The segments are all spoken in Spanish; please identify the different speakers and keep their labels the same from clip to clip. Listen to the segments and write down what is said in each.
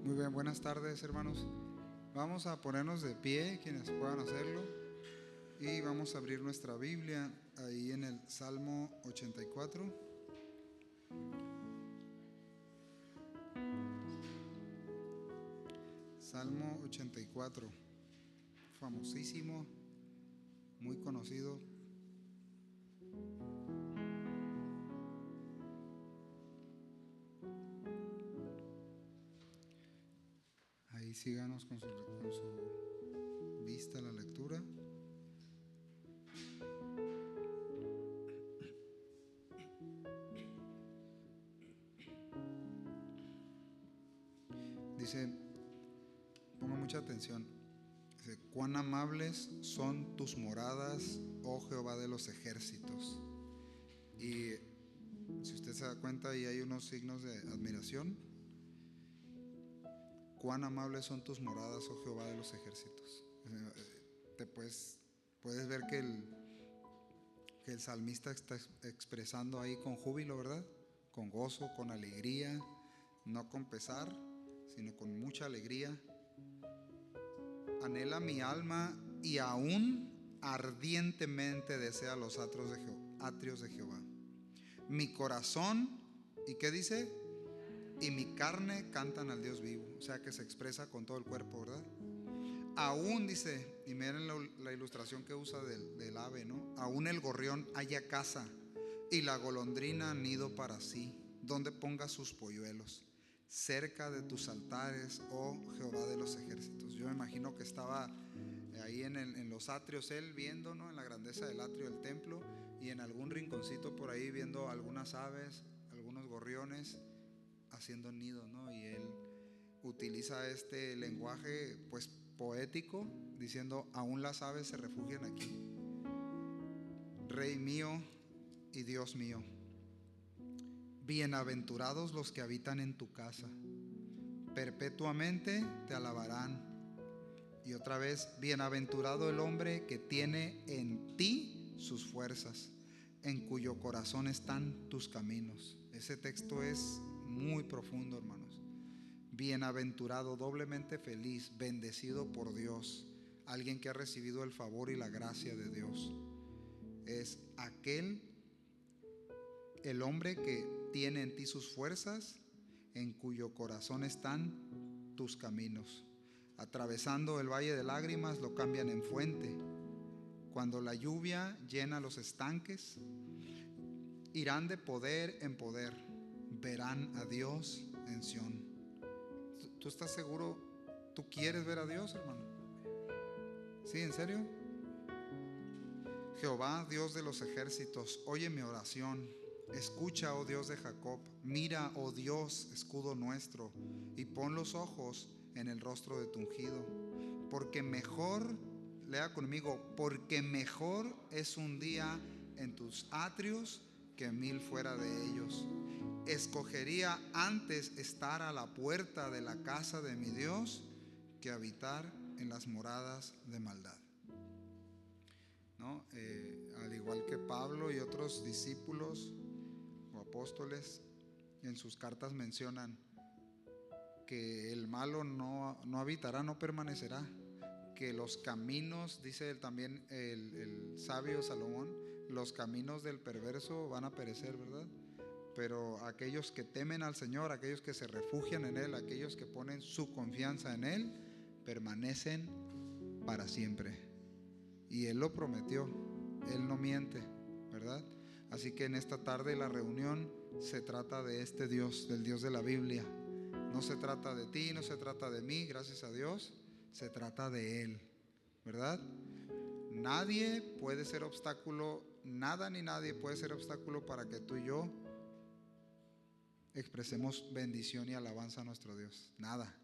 Speaker 1: Muy bien, buenas tardes, hermanos. Vamos a ponernos de pie, quienes puedan hacerlo, y vamos a abrir nuestra Biblia ahí en el Salmo 84. Salmo 84, famosísimo, muy conocido. Ahí síganos con su vista a la lectura. Dice, ponga mucha atención. Dice, cuán amables son tus moradas, oh Jehová de los ejércitos. Y si usted se da cuenta, ahí hay unos signos de admiración. Cuán amables son tus moradas, oh Jehová de los ejércitos. Puedes ver que el salmista está expresando ahí con júbilo, ¿verdad? Con gozo, con alegría, no con pesar, sino con mucha alegría. Anhela mi alma y aún ardientemente desea los atrios de Jehová. Mi corazón, ¿y qué dice? Y mi carne cantan al Dios vivo. O sea que se expresa con todo el cuerpo, ¿verdad? Aún dice, y miren la ilustración que usa del ave, ¿no? Aún el gorrión halla casa y la golondrina nido para sí, donde ponga sus polluelos, cerca de tus altares, oh Jehová de los ejércitos. Yo me imagino que estaba ahí en los atrios él viendo, ¿no? En la grandeza del atrio del templo, y en algún rinconcito por ahí viendo algunas aves, algunos gorriones haciendo nido, ¿no? Y él utiliza este lenguaje pues poético, diciendo, aún las aves se refugian aquí. Rey mío y Dios mío, bienaventurados los que habitan en tu casa, perpetuamente te alabarán. Y otra vez, bienaventurado el hombre que tiene en ti sus fuerzas, en cuyo corazón están tus caminos. Ese texto es muy profundo, hermanos. Bienaventurado, doblemente feliz, bendecido por Dios, alguien que ha recibido el favor y la gracia de Dios. Es el hombre que tiene en ti sus fuerzas, en cuyo corazón están tus caminos. Atravesando el valle de lágrimas lo cambian en fuente. Cuando la lluvia llena los estanques, irán de poder en poder, verán a Dios en Sión. ¿Tú estás seguro? ¿Tú quieres ver a Dios, hermano? ¿Sí, en serio? Jehová, Dios de los ejércitos, oye mi oración. Escucha, oh Dios de Jacob. Mira, oh Dios, escudo nuestro, y pon los ojos en el rostro de tu ungido. Porque mejor, lea conmigo, porque mejor es un día en tus atrios que 1000 fuera de ellos. Escogería antes estar a la puerta de la casa de mi Dios que habitar en las moradas de maldad, ¿no? Al igual que Pablo y otros discípulos o apóstoles, en sus cartas mencionan que el malo no habitará, no permanecerá, que los caminos, dice también el sabio Salomón, los caminos del perverso van a perecer, ¿verdad? Pero aquellos que temen al Señor, aquellos que se refugian en Él, aquellos que ponen su confianza en Él, permanecen para siempre. Y Él lo prometió, Él no miente, ¿verdad? Así que en esta tarde la reunión se trata de este Dios, del Dios de la Biblia. No se trata de ti, no se trata de mí, gracias a Dios, se trata de Él, ¿verdad? Nadie puede ser obstáculo, nada ni nadie puede ser obstáculo para que tú y yo expresemos bendición y alabanza a nuestro Dios. Nada,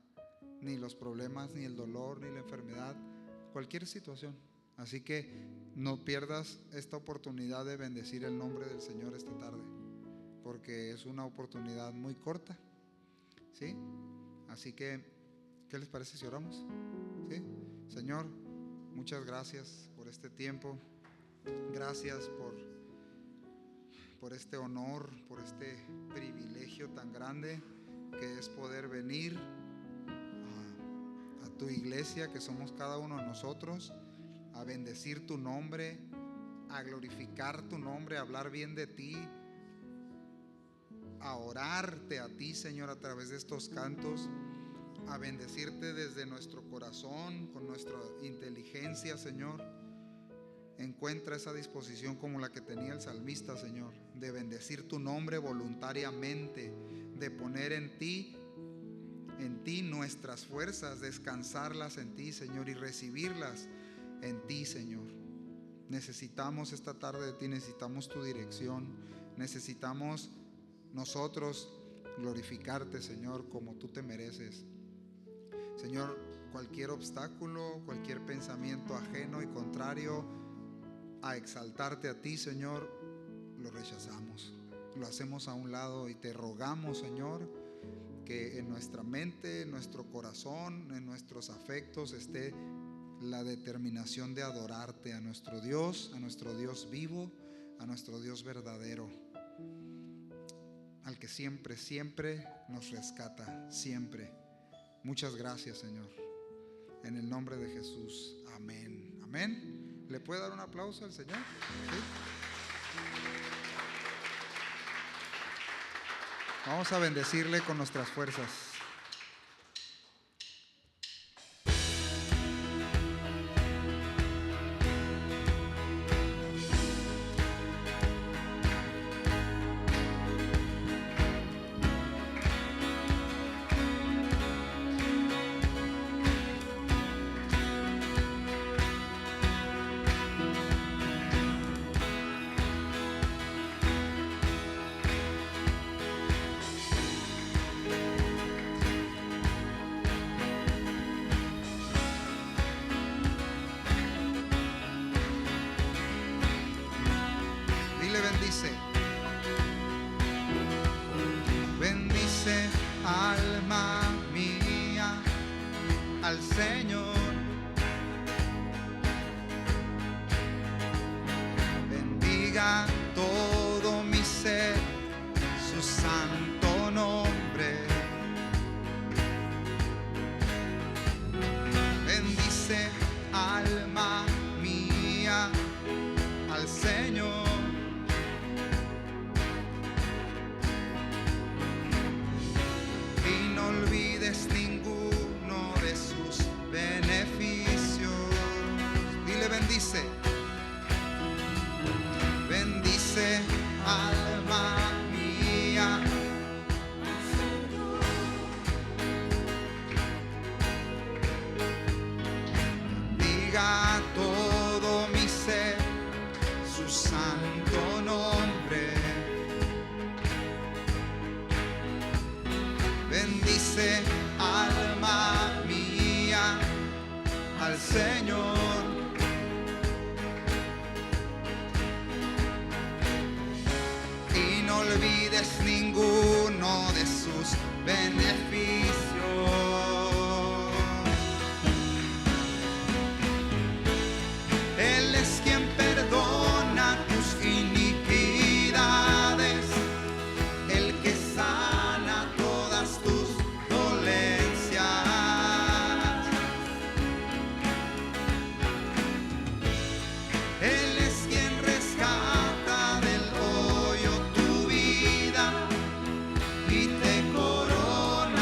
Speaker 1: ni los problemas, ni el dolor, ni la enfermedad, cualquier situación. Así que no pierdas esta oportunidad de bendecir el nombre del Señor esta tarde, porque es una oportunidad muy corta, ¿sí? Así que, ¿qué les parece si oramos? ¿Sí? Señor, muchas gracias por este tiempo. Gracias por este honor, por este privilegio tan grande que es poder venir tu iglesia, que somos cada uno de nosotros, a bendecir tu nombre, a glorificar tu nombre, a hablar bien de ti, a orarte a ti, Señor, a través de estos cantos, a bendecirte desde nuestro corazón, con nuestra inteligencia, Señor. Encuentra esa disposición como la que tenía el salmista, Señor, de bendecir tu nombre voluntariamente, de poner en ti nuestras fuerzas, descansarlas en ti, Señor, y recibirlas en ti, Señor. Necesitamos esta tarde de ti, necesitamos tu dirección, necesitamos nosotros glorificarte, Señor, como tú te mereces. Señor, cualquier obstáculo, cualquier pensamiento ajeno y contrario a exaltarte a ti, Señor, lo rechazamos, lo hacemos a un lado y te rogamos, Señor, que en nuestra mente, en nuestro corazón, en nuestros afectos esté la determinación de adorarte a nuestro Dios vivo, a nuestro Dios verdadero, al que siempre, siempre nos rescata, siempre. Muchas gracias, Señor, en el nombre de Jesús, amén, amén. ¿Le puede dar un aplauso al Señor? ¿Sí? Vamos a bendecirle con nuestras fuerzas. Bendice, alma mía, al Señor. Bendiga todo mi ser, su santo nombre. Bendice, alma mía, al Señor. Y no olvides ninguno de sus beneficios. Dile, bendice. Bendice, alma mía. Bendiga todo mi ser, su santo nombre. Bendice, alma mía, al Señor. Y no olvides ninguno de sus beneficios. Él es quien perdona tus iniquidades, el que sana todas tus dolencias. Él es quien rescata del hoyo tu vida y te corona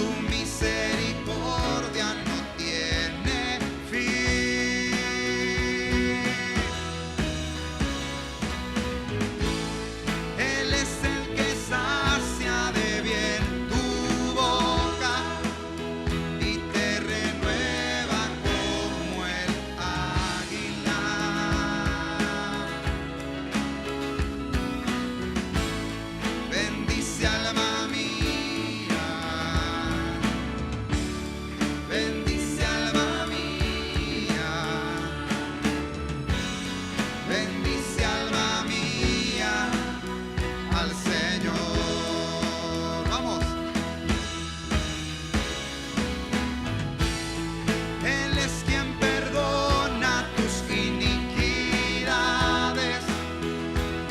Speaker 1: Su misericordia no tiene fin. Él es el que sacia de bien tu boca y te renueva como el águila. Bendice alma mía, bendice alma mía, bendice alma mía al Señor. Vamos. Él es quien perdona tus iniquidades,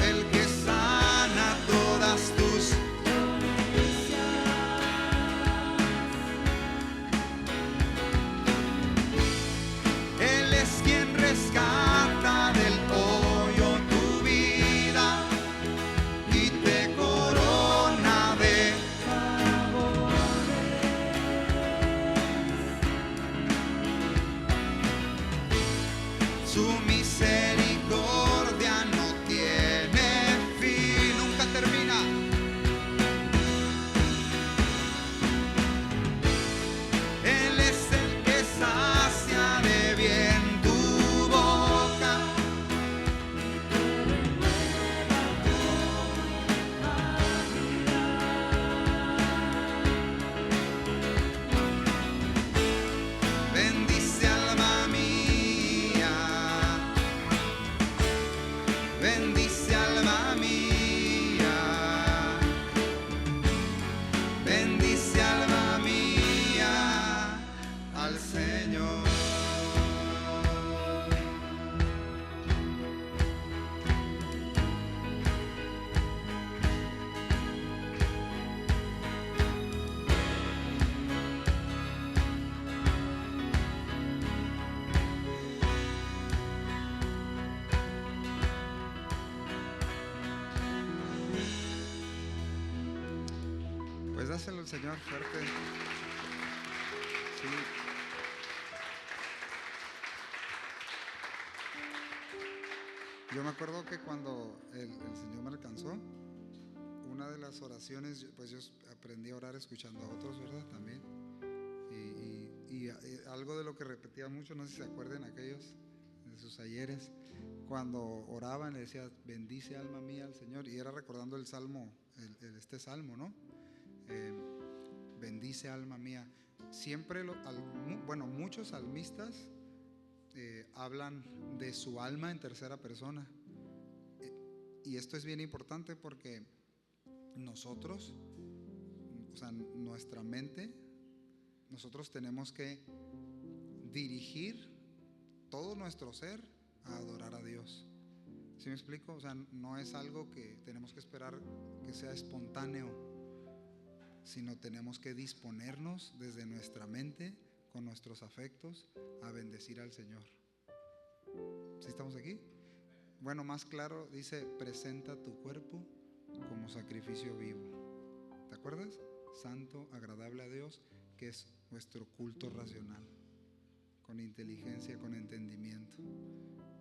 Speaker 1: el que sana todas tus Él es quien rescata del hoyo tu vida y te corona de su misericordia no tiene fin, nunca termina. Él es el que sacia de bien tu boca. Bendice alma mía, bendice alma mía, bendice alma mía al Señor. Pues dáselo al Señor fuerte. Sí. Yo me acuerdo que cuando el Señor me alcanzó, una de las oraciones, pues yo aprendí a orar escuchando a otros, ¿verdad? También. Y algo de lo que repetía mucho, no sé si se acuerdan aquellos de sus ayeres, cuando oraban le decía, bendice alma mía al Señor, y era recordando el salmo, este salmo, ¿no? Bendice alma mía. Siempre, muchos salmistas hablan de su alma en tercera persona. Y esto es bien importante porque nosotros, o sea, nuestra mente, nosotros tenemos que dirigir todo nuestro ser a adorar a Dios. ¿Sí me explico? O sea, no es algo que tenemos que esperar que sea espontáneo, sino tenemos que disponernos desde nuestra mente, con nuestros afectos, a bendecir al Señor. ¿Sí estamos aquí? Bueno, más claro, dice, presenta tu cuerpo como sacrificio vivo. ¿Te acuerdas? Santo, agradable a Dios, que es nuestro culto racional, con inteligencia, con entendimiento.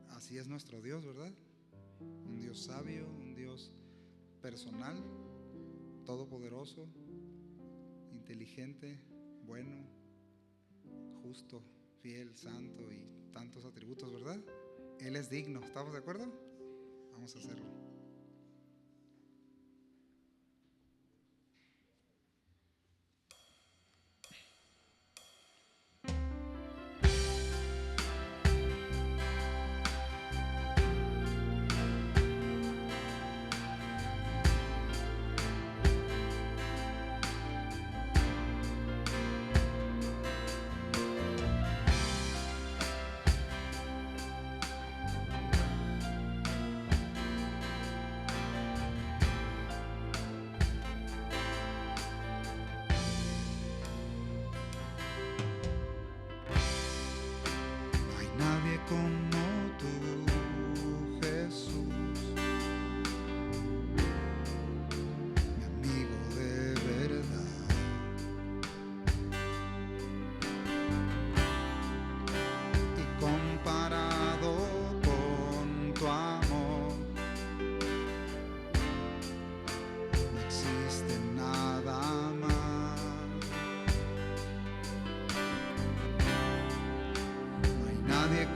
Speaker 1: Así es nuestro Dios, ¿verdad? Un Dios sabio, un Dios personal, todopoderoso, inteligente, bueno, justo, fiel, santo y tantos atributos, ¿verdad? Él es digno, ¿estamos de acuerdo? Vamos a hacerlo.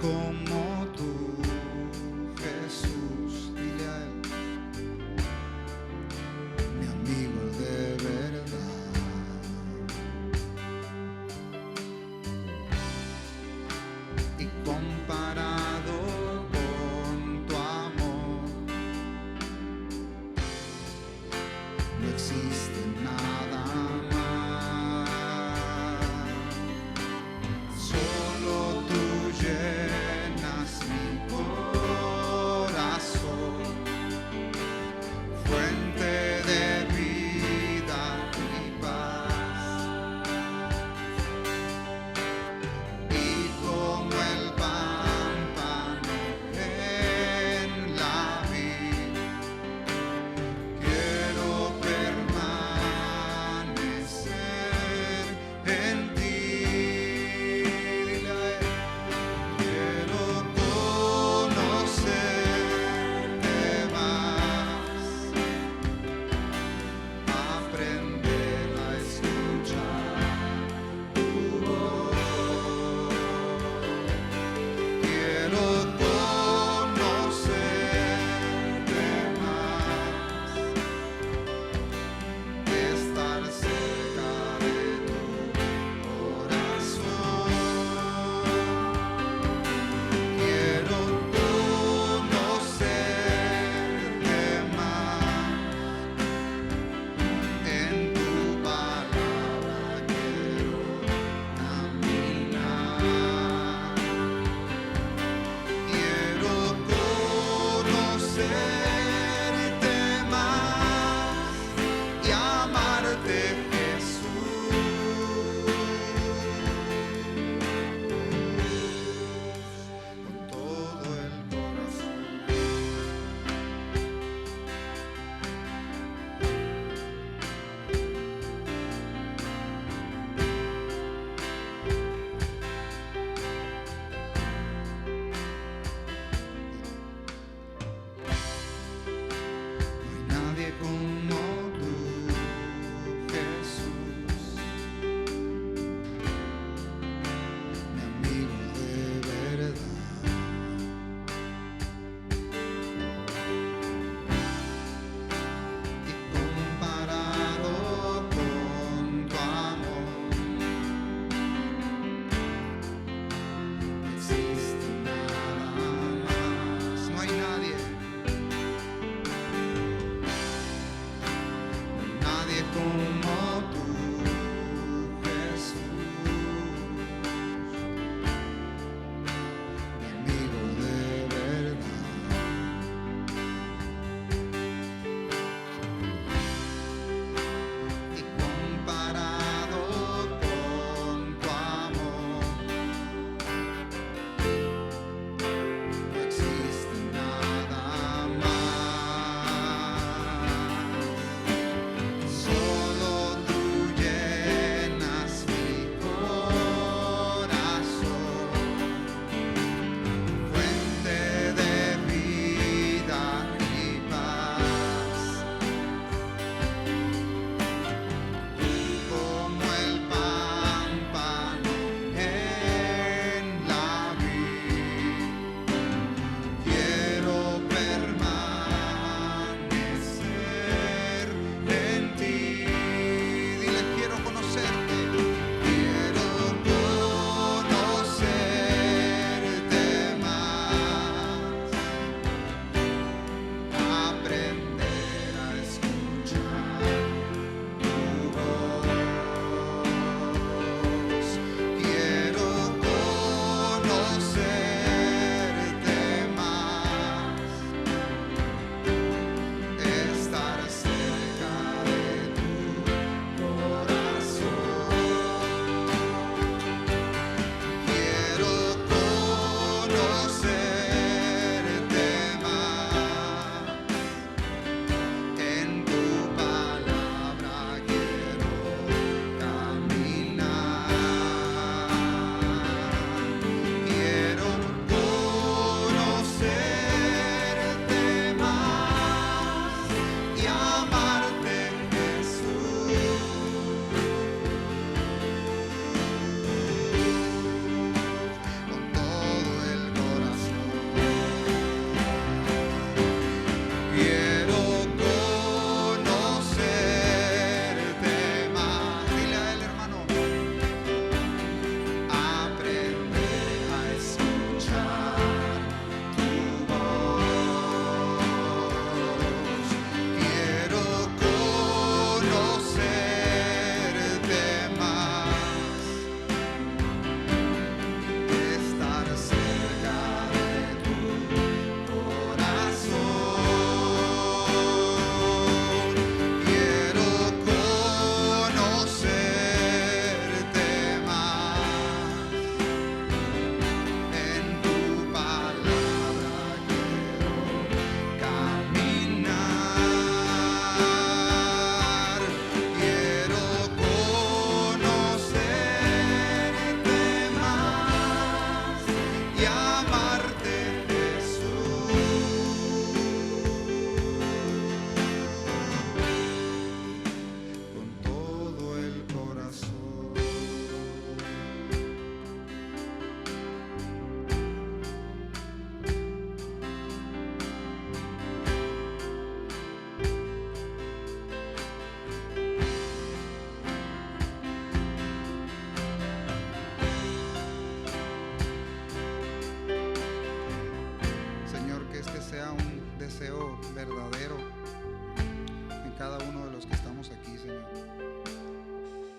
Speaker 1: como tú, Jesús. Dile a Él, mi amigo de verdad. Y comparado con tu amor, no existe nada más. Solo tú llenas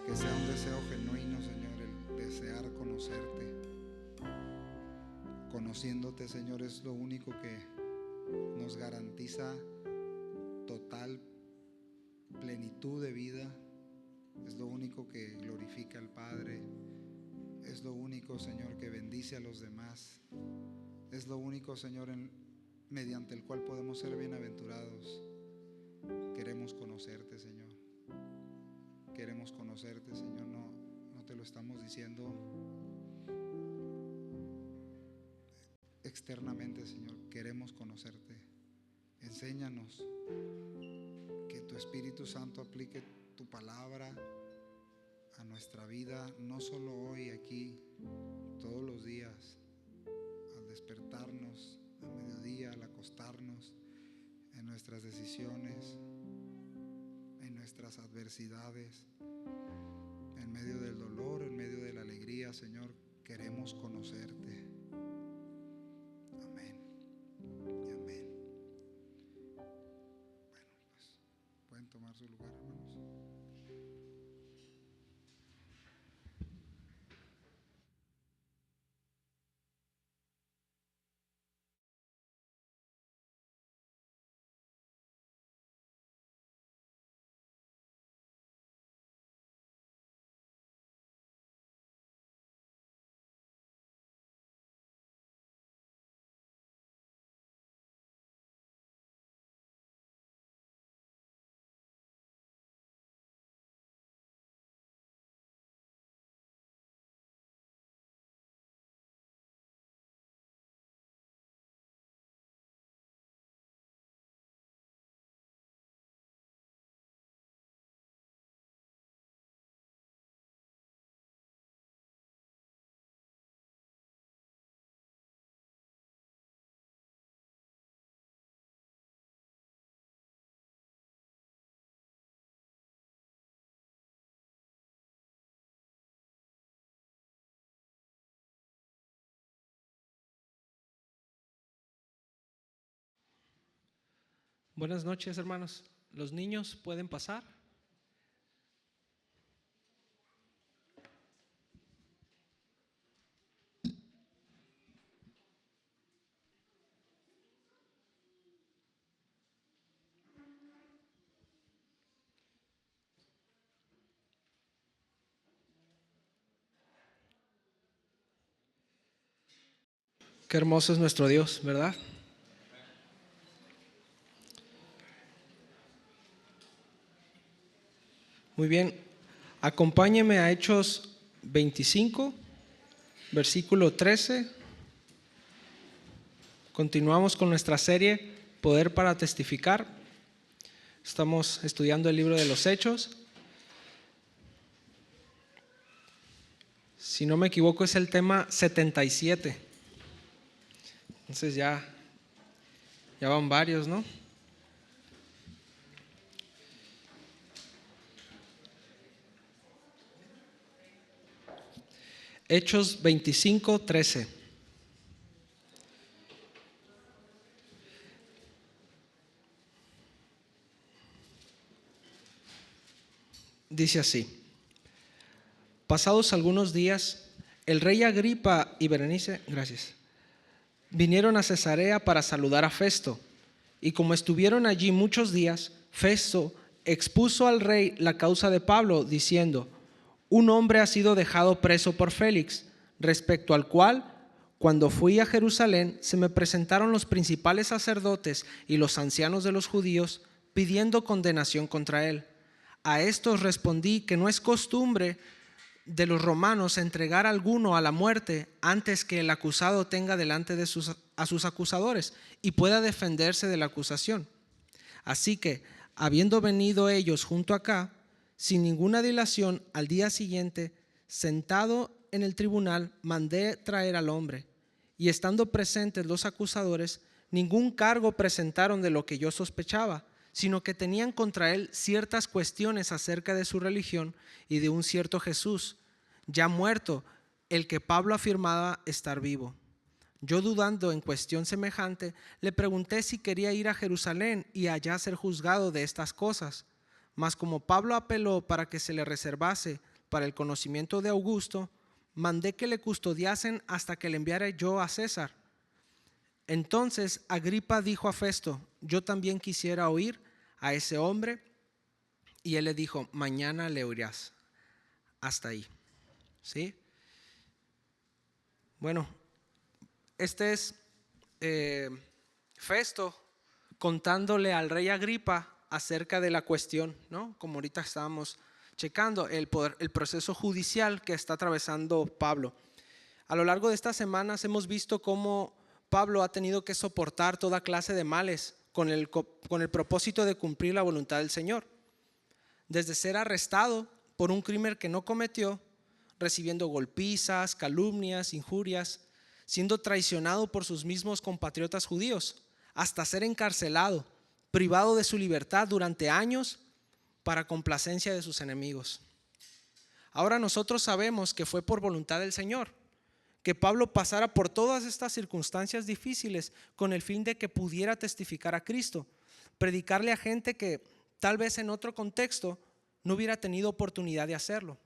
Speaker 1: Que sea un deseo genuino, Señor, el desear conocerte. Conociéndote, Señor, es lo único que nos garantiza total plenitud de vida. Es lo único que glorifica al Padre. Es lo único, Señor, que bendice a los demás. Es lo único, Señor, mediante el cual podemos ser bienaventurados. Queremos conocerte, Señor. Queremos conocerte, Señor. No te lo estamos diciendo externamente, Señor. Queremos conocerte. Enséñanos. Que tu Espíritu Santo aplique tu palabra a nuestra vida, no solo hoy aquí, todos los días, al despertarnos, al mediodía, al acostarnos, en nuestras decisiones, en nuestras adversidades, en medio del dolor, en medio de la alegría. Señor, queremos conocerte. Amén y amén. Bueno, pues pueden tomar su lugar, hermanos.
Speaker 2: Buenas noches, hermanos. ¿Los niños pueden pasar? Qué hermoso es nuestro Dios, ¿verdad? Muy bien. Acompáñeme a Hechos 25, versículo 13. Continuamos con nuestra serie Poder para Testificar. Estamos estudiando el libro de los Hechos. Si no me equivoco, es el tema 77. Entonces ya van varios, ¿no? Hechos 25, 13. Dice así: pasados algunos días, el rey Agripa y Berenice, vinieron a Cesarea para saludar a Festo, y como estuvieron allí muchos días, Festo expuso al rey la causa de Pablo, diciendo: un hombre ha sido dejado preso por Félix, respecto al cual, cuando fui a Jerusalén, se me presentaron los principales sacerdotes y los ancianos de los judíos, pidiendo condenación contra él. A estos respondí que no es costumbre de los romanos entregar a alguno a la muerte antes que el acusado tenga delante de a sus acusadores y pueda defenderse de la acusación. Así que, habiendo venido ellos junto acá, sin ninguna dilación, al día siguiente, sentado en el tribunal, mandé traer al hombre, y estando presentes los acusadores, ningún cargo presentaron de lo que yo sospechaba, sino que tenían contra él ciertas cuestiones acerca de su religión y de un cierto Jesús, ya muerto, el que Pablo afirmaba estar vivo. Yo, dudando en cuestión semejante, le pregunté si quería ir a Jerusalén y allá ser juzgado de estas cosas. Mas como Pablo apeló para que se le reservase para el conocimiento de Augusto, mandé que le custodiasen hasta que le enviara yo a César. Entonces Agripa dijo a Festo: yo también quisiera oír a ese hombre. Y él le dijo: mañana le oirás. Hasta ahí. ¿Sí? Bueno, este es Festo contándole al rey Agripa acerca de la cuestión, ¿no? Como ahorita estábamos checando, el proceso judicial que está atravesando Pablo. A lo largo de estas semanas hemos visto cómo Pablo ha tenido que soportar toda clase de males con el propósito de cumplir la voluntad del Señor. Desde ser arrestado por un crimen que no cometió, recibiendo golpizas, calumnias, injurias, siendo traicionado por sus mismos compatriotas judíos, hasta ser encarcelado, privado de su libertad durante años para complacencia de sus enemigos. Ahora nosotros sabemos que fue por voluntad del Señor que Pablo pasara por todas estas circunstancias difíciles con el fin de que pudiera testificar a Cristo, predicarle a gente que tal vez en otro contexto no hubiera tenido oportunidad de hacerlo.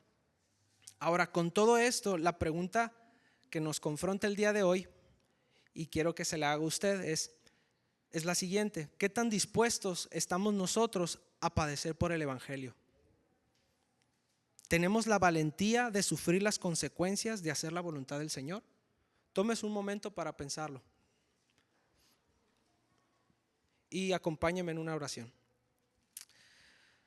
Speaker 2: Ahora, con todo esto, la pregunta que nos confronta el día de hoy, y quiero que se la haga a usted, es la siguiente: ¿qué tan dispuestos estamos nosotros a padecer por el Evangelio? ¿Tenemos la valentía de sufrir las consecuencias de hacer la voluntad del Señor? Tómese un momento para pensarlo y acompáñeme en una oración.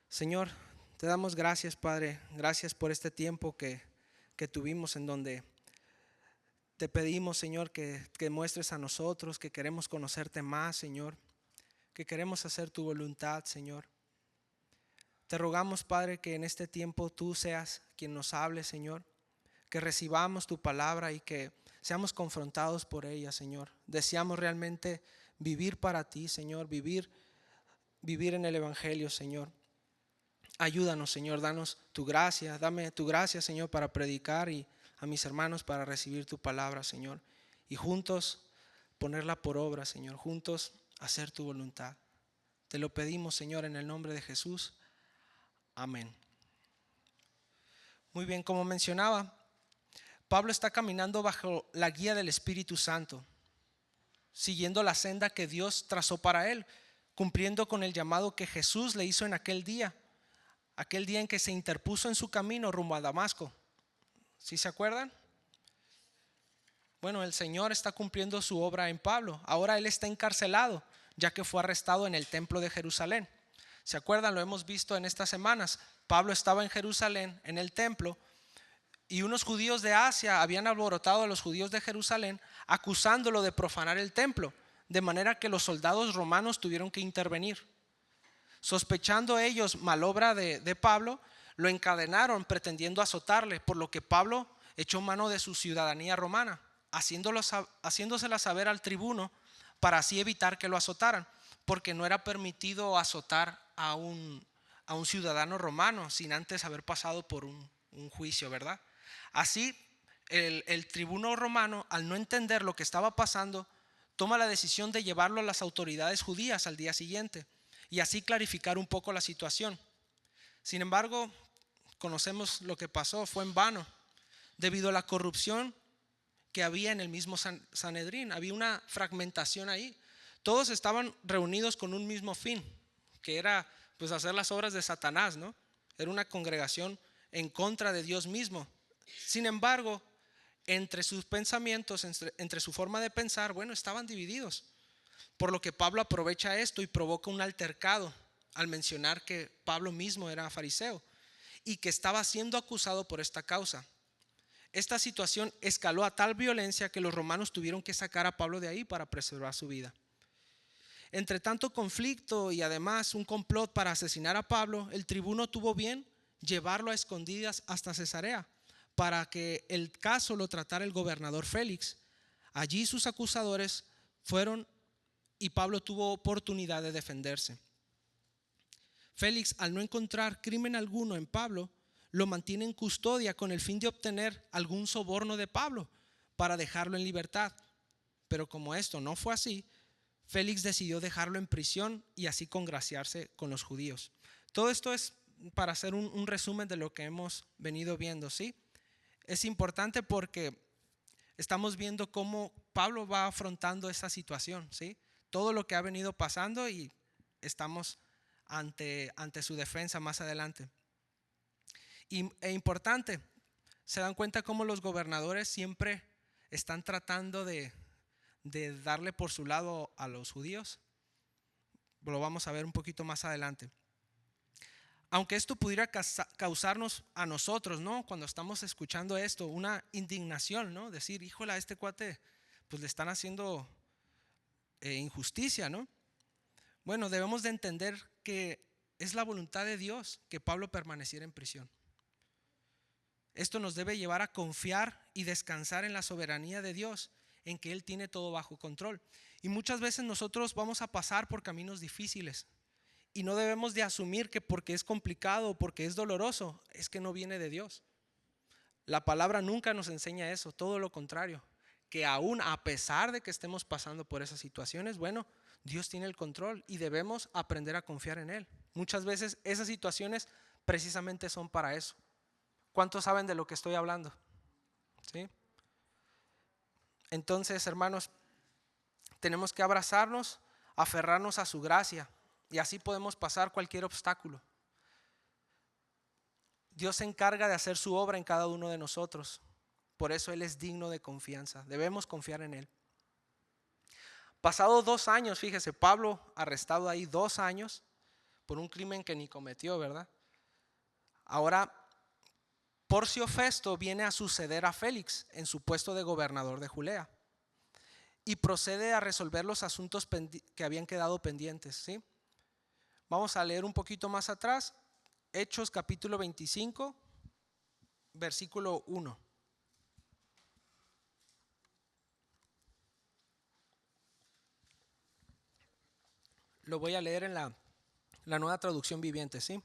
Speaker 2: Señor, te damos gracias, Padre, gracias por este tiempo que tuvimos en donde te pedimos, Señor, que muestres a nosotros que queremos conocerte más, Señor, que queremos hacer tu voluntad, Señor. Te rogamos, Padre, que en este tiempo tú seas quien nos hable, Señor, que recibamos tu palabra y que seamos confrontados por ella, Señor. Deseamos realmente vivir para ti, Señor, vivir en el Evangelio, Señor. Ayúdanos, Señor, danos tu gracia, dame tu gracia, Señor, para predicar, y a mis hermanos para recibir tu palabra, Señor, y juntos ponerla por obra, Señor, juntos hacer tu voluntad. Te lo pedimos, Señor, en el nombre de Jesús. Amén. Muy bien, como mencionaba, Pablo está caminando bajo la guía del Espíritu Santo, siguiendo la senda que Dios trazó para él, cumpliendo con el llamado que Jesús le hizo en aquel día en que se interpuso en su camino rumbo a Damasco. ¿Sí se acuerdan? Bueno, el Señor está cumpliendo su obra en Pablo. Ahora él está encarcelado, ya que fue arrestado en el templo de Jerusalén. ¿Se acuerdan? Lo hemos visto en estas semanas. Pablo estaba en Jerusalén, en el templo, y unos judíos de Asia habían alborotado a los judíos de Jerusalén acusándolo de profanar el templo, de manera que los soldados romanos tuvieron que intervenir. Sospechando ellos malobra de Pablo, lo encadenaron pretendiendo azotarle, por lo que Pablo echó mano de su ciudadanía romana, haciéndosela saber al tribuno para así evitar que lo azotaran, porque no era permitido azotar a un ciudadano romano sin antes haber pasado por un juicio, ¿verdad? Así el tribuno romano, al no entender lo que estaba pasando, toma la decisión de llevarlo a las autoridades judías al día siguiente y así clarificar un poco la situación. Sin embargo, conocemos lo que pasó, fue en vano, debido a la corrupción que había en el mismo Sanedrín. Había una fragmentación ahí. Todos estaban reunidos con un mismo fin, que era pues hacer las obras de Satanás, ¿no? Era una congregación en contra de Dios mismo. Sin embargo, entre sus pensamientos, entre su forma de pensar, bueno, estaban divididos. Por lo que Pablo aprovecha esto y provoca un altercado al mencionar que Pablo mismo era fariseo y que estaba siendo acusado por esta causa. Esta situación escaló a tal violencia que los romanos tuvieron que sacar a Pablo de ahí para preservar su vida. Entre tanto conflicto y además un complot para asesinar a Pablo, el tribuno tuvo bien llevarlo a escondidas hasta Cesarea para que el caso lo tratara el gobernador Félix. Allí sus acusadores fueron y Pablo tuvo oportunidad de defenderse. Félix, al no encontrar crimen alguno en Pablo, lo mantiene en custodia con el fin de obtener algún soborno de Pablo para dejarlo en libertad. Pero como esto no fue así, Félix decidió dejarlo en prisión y así congraciarse con los judíos. Todo esto es para hacer un resumen de lo que hemos venido viendo, ¿sí? Es importante porque estamos viendo cómo Pablo va afrontando esa situación, ¿sí? Todo lo que ha venido pasando y estamos ante su defensa más adelante. E importante, se dan cuenta cómo los gobernadores siempre están tratando de darle por su lado a los judíos. Lo vamos a ver un poquito más adelante. Aunque esto pudiera causarnos a nosotros, ¿no? Cuando estamos escuchando esto, una indignación, ¿no? Decir, híjole, a este cuate, pues le están haciendo injusticia, ¿no? Bueno, debemos de entender que es la voluntad de Dios que Pablo permaneciera en prisión. Esto nos debe llevar a confiar y descansar en la soberanía de Dios, en que Él tiene todo bajo control. Y muchas veces nosotros vamos a pasar por caminos difíciles y no debemos de asumir que porque es complicado o porque es doloroso, es que no viene de Dios. La palabra nunca nos enseña eso, todo lo contrario, que aún a pesar de que estemos pasando por esas situaciones, bueno, Dios tiene el control y debemos aprender a confiar en Él. Muchas veces esas situaciones precisamente son para eso. ¿Cuántos saben de lo que estoy hablando? ¿Sí? Entonces, hermanos, tenemos que abrazarnos, aferrarnos a su gracia y así podemos pasar cualquier obstáculo. Dios se encarga de hacer su obra en cada uno de nosotros. Por eso Él es digno de confianza. Debemos confiar en Él. Pasado 2 años, fíjese, Pablo arrestado ahí 2 años por un crimen que ni cometió, ¿verdad? Ahora Porcio Festo viene a suceder a Félix en su puesto de gobernador de Judea y procede a resolver los asuntos que habían quedado pendientes, ¿sí? Vamos a leer un poquito más atrás, Hechos capítulo 25, versículo 1. Lo voy a leer en la Nueva Traducción Viviente, ¿sí?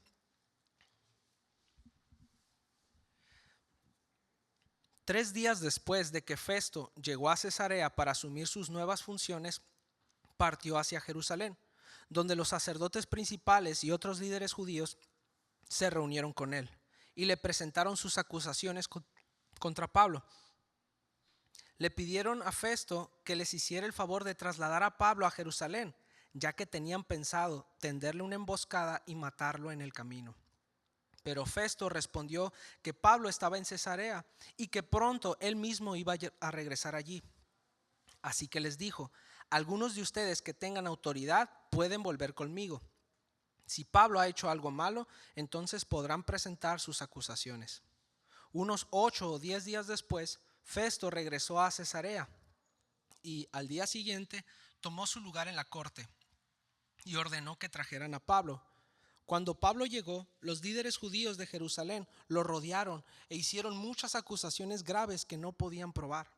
Speaker 2: Tres días después de que Festo llegó a Cesarea para asumir sus nuevas funciones, partió hacia Jerusalén, donde los sacerdotes principales y otros líderes judíos se reunieron con él y le presentaron sus acusaciones contra Pablo. Le pidieron a Festo que les hiciera el favor de trasladar a Pablo a Jerusalén, ya que tenían pensado tenderle una emboscada y matarlo en el camino. Pero Festo respondió que Pablo estaba en Cesarea y que pronto él mismo iba a regresar allí. Así que les dijo: algunos de ustedes que tengan autoridad pueden volver conmigo. Si Pablo ha hecho algo malo, entonces podrán presentar sus acusaciones. Unos 8 o 10 días después, Festo regresó a Cesarea y al día siguiente tomó su lugar en la corte y ordenó que trajeran a Pablo. Cuando Pablo llegó, los líderes judíos de Jerusalén lo rodearon e hicieron muchas acusaciones graves que no podían probar.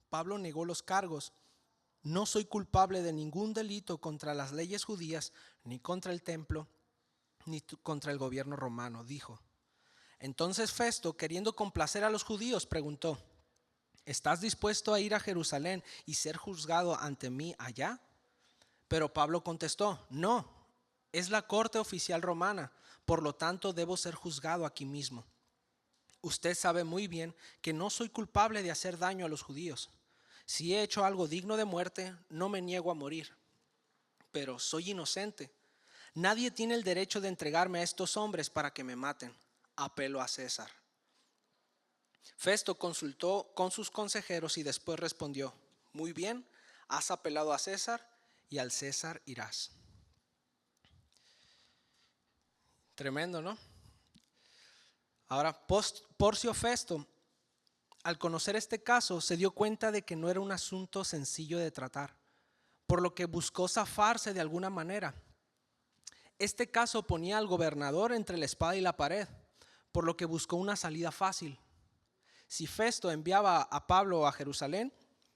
Speaker 2: Pablo negó los cargos. No soy culpable de ningún delito contra las leyes judías, ni contra el templo, ni contra el gobierno romano, dijo. Entonces Festo, queriendo complacer a los judíos, preguntó: ¿estás dispuesto a ir a Jerusalén y ser juzgado ante mí allá? Pero Pablo contestó: no. Es la corte oficial romana, por lo tanto debo ser juzgado aquí mismo. Usted sabe muy bien que no soy culpable de hacer daño a los judíos. Si he hecho algo digno de muerte, no me niego a morir. Pero soy inocente. Nadie tiene el derecho de entregarme a estos hombres para que me maten. Apelo a César. Festo consultó con sus consejeros y después respondió: muy bien, has apelado a César y al César irás. Tremendo, ¿no? Ahora, Porcio Festo, al conocer este caso, se dio cuenta de que no era un asunto sencillo de tratar, por lo que buscó zafarse de alguna manera. Este caso ponía al gobernador entre la espada y la pared, por lo que buscó una salida fácil. Si Festo enviaba a Pablo a Jerusalén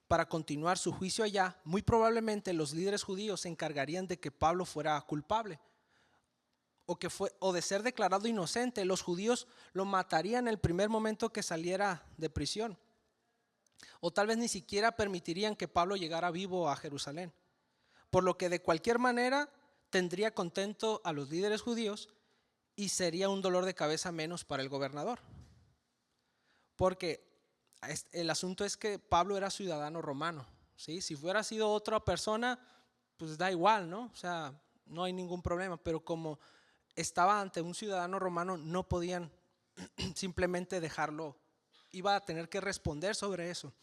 Speaker 2: para continuar su juicio allá, muy probablemente los líderes judíos se encargarían de que Pablo fuera culpable. O de ser declarado inocente, los judíos lo matarían el primer momento que saliera de prisión. O tal vez ni siquiera permitirían que Pablo llegara vivo a Jerusalén. Por lo que de cualquier manera tendría contento a los líderes judíos y sería un dolor de cabeza menos para el gobernador. Porque el asunto es que Pablo era ciudadano romano, ¿sí? Si fuera sido otra persona, pues da igual, ¿no? O sea, no hay ningún problema, pero como estaba ante un ciudadano romano, no podían simplemente dejarlo, iba a tener que responder sobre eso.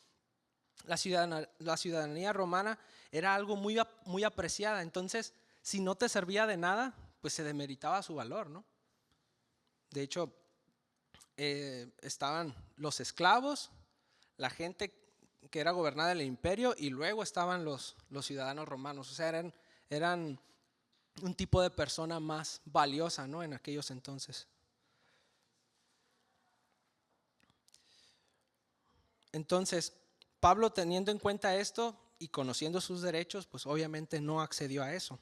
Speaker 2: La ciudadanía romana era algo muy apreciada, entonces si no te servía de nada, pues se demeritaba su valor, ¿no? De hecho, estaban los esclavos, la gente que era gobernada del imperio, y luego estaban los ciudadanos romanos. O sea, eran un tipo de persona más valiosa, ¿no? En aquellos entonces. Entonces, Pablo, teniendo en cuenta esto y conociendo sus derechos, pues obviamente no accedió a eso.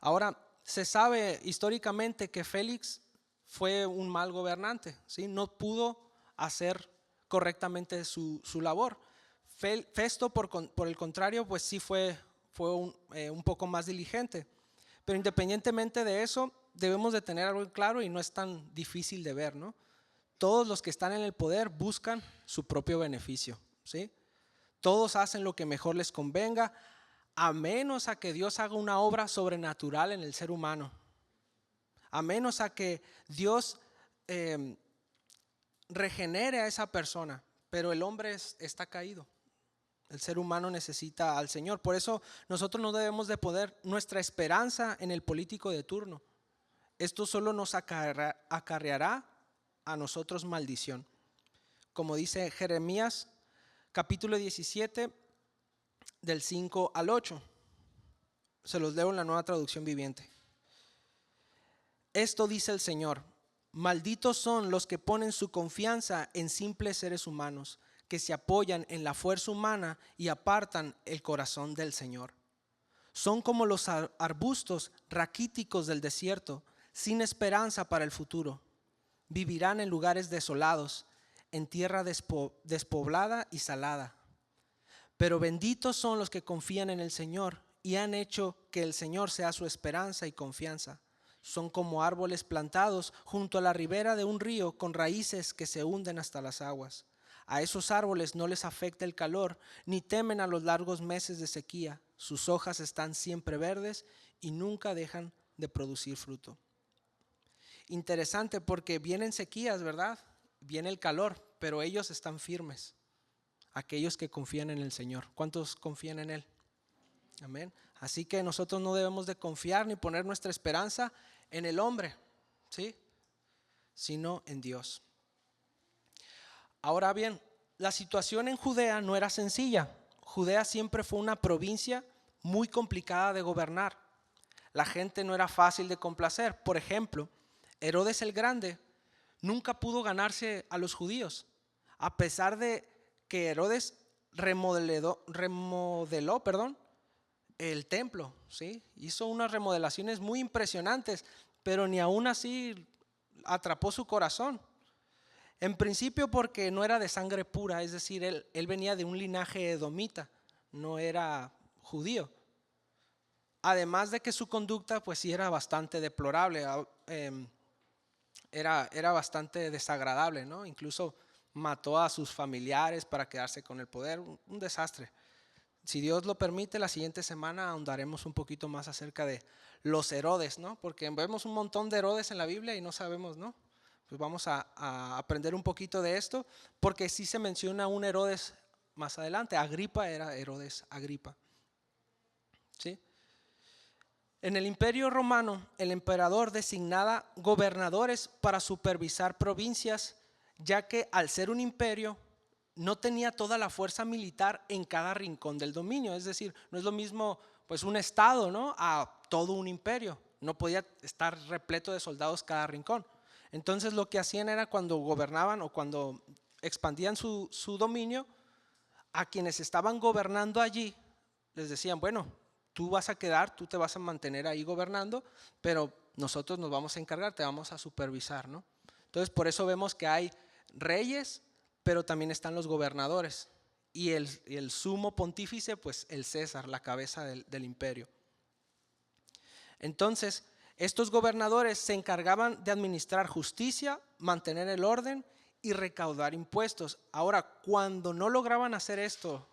Speaker 2: Ahora, se sabe históricamente que Félix fue un mal gobernante, ¿sí? No pudo hacer correctamente su labor. Festo, por el contrario, pues sí fue un poco más diligente. Pero independientemente de eso, debemos de tener algo claro y no es tan difícil de ver, ¿no? Todos los que están en el poder buscan su propio beneficio, ¿sí? Todos hacen lo que mejor les convenga, a menos a que Dios haga una obra sobrenatural en el ser humano, a menos a que Dios regenere a esa persona, pero el hombre está caído. El ser humano necesita al Señor. Por eso nosotros no debemos de poner nuestra esperanza en el político de turno. Esto solo nos acarreará a nosotros maldición. Como dice Jeremías capítulo 17 del 5 al 8. Se los leo en la Nueva Traducción Viviente. Esto dice el Señor: malditos son los que ponen su confianza en simples seres humanos, que se apoyan en la fuerza humana y apartan el corazón del Señor. Son como los arbustos raquíticos del desierto, sin esperanza para el futuro. Vivirán en lugares desolados, en tierra despoblada y salada. Pero benditos son los que confían en el Señor y han hecho que el Señor sea su esperanza y confianza. Son como árboles plantados junto a la ribera de un río, con raíces que se hunden hasta las aguas. A esos árboles no les afecta el calor, ni temen a los largos meses de sequía. Sus hojas están siempre verdes y nunca dejan de producir fruto. Interesante, porque vienen sequías, ¿verdad? Viene el calor, pero ellos están firmes. Aquellos que confían en el Señor. ¿Cuántos confían en Él? Amén. Así que nosotros no debemos de confiar ni poner nuestra esperanza en el hombre, ¿sí? Sino en Dios. Ahora bien, la situación en Judea no era sencilla. Judea siempre fue una provincia muy complicada de gobernar. La gente no era fácil de complacer. Por ejemplo, Herodes el Grande nunca pudo ganarse a los judíos, a pesar de que Herodes remodeló el templo, ¿sí? Hizo unas remodelaciones muy impresionantes, pero ni aún así atrapó su corazón. En principio porque no era de sangre pura, es decir, él venía de un linaje edomita, no era judío. Además de que su conducta pues sí era bastante deplorable, era bastante desagradable, ¿no? Incluso mató a sus familiares para quedarse con el poder, un desastre. Si Dios lo permite, la siguiente semana ahondaremos un poquito más acerca de los Herodes, ¿no? Porque vemos un montón de Herodes en la Biblia y no sabemos, ¿no? Pues vamos a aprender un poquito de esto, porque sí se menciona un Herodes más adelante. Agripa era Herodes Agripa, ¿sí? En el Imperio Romano, el emperador designaba gobernadores para supervisar provincias, ya que al ser un imperio no tenía toda la fuerza militar en cada rincón del dominio. Es decir, no es lo mismo pues un estado, ¿no?, a todo un imperio. No podía estar repleto de soldados cada rincón. Entonces lo que hacían era, cuando gobernaban o cuando expandían su dominio, a quienes estaban gobernando allí les decían: bueno, tú vas a quedar, tú te vas a mantener ahí gobernando, pero nosotros nos vamos a encargar, te vamos a supervisar, ¿no? Entonces por eso vemos que hay reyes, pero también están los gobernadores, y el sumo pontífice, pues el César, la cabeza del imperio. Entonces Estos gobernadores se encargaban de administrar justicia, mantener el orden y recaudar impuestos. Ahora, cuando no lograban hacer esto,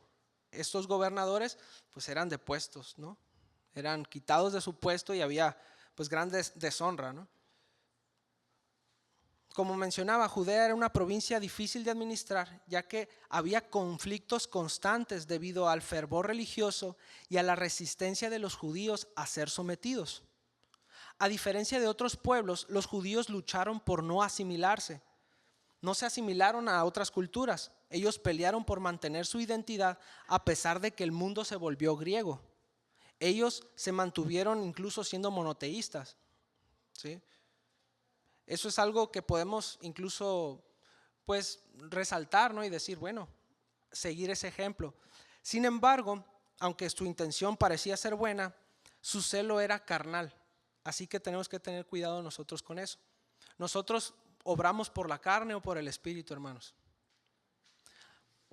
Speaker 2: estos gobernadores pues eran depuestos, ¿no? Eran quitados de su puesto y había pues gran deshonra, ¿no? Como mencionaba, Judea era una provincia difícil de administrar, ya que había conflictos constantes debido al fervor religioso y a la resistencia de los judíos a ser sometidos. A diferencia de otros pueblos, los judíos lucharon por no asimilarse. No se asimilaron a otras culturas. Ellos pelearon por mantener su identidad a pesar de que el mundo se volvió griego. Ellos se mantuvieron incluso siendo monoteístas, ¿sí? Eso es algo que podemos incluso pues resaltar, ¿no? Y decir, bueno, seguir ese ejemplo. Sin embargo, aunque su intención parecía ser buena, su celo era carnal. Así que tenemos que tener cuidado nosotros con eso. Nosotros obramos por la carne o por el espíritu, hermanos.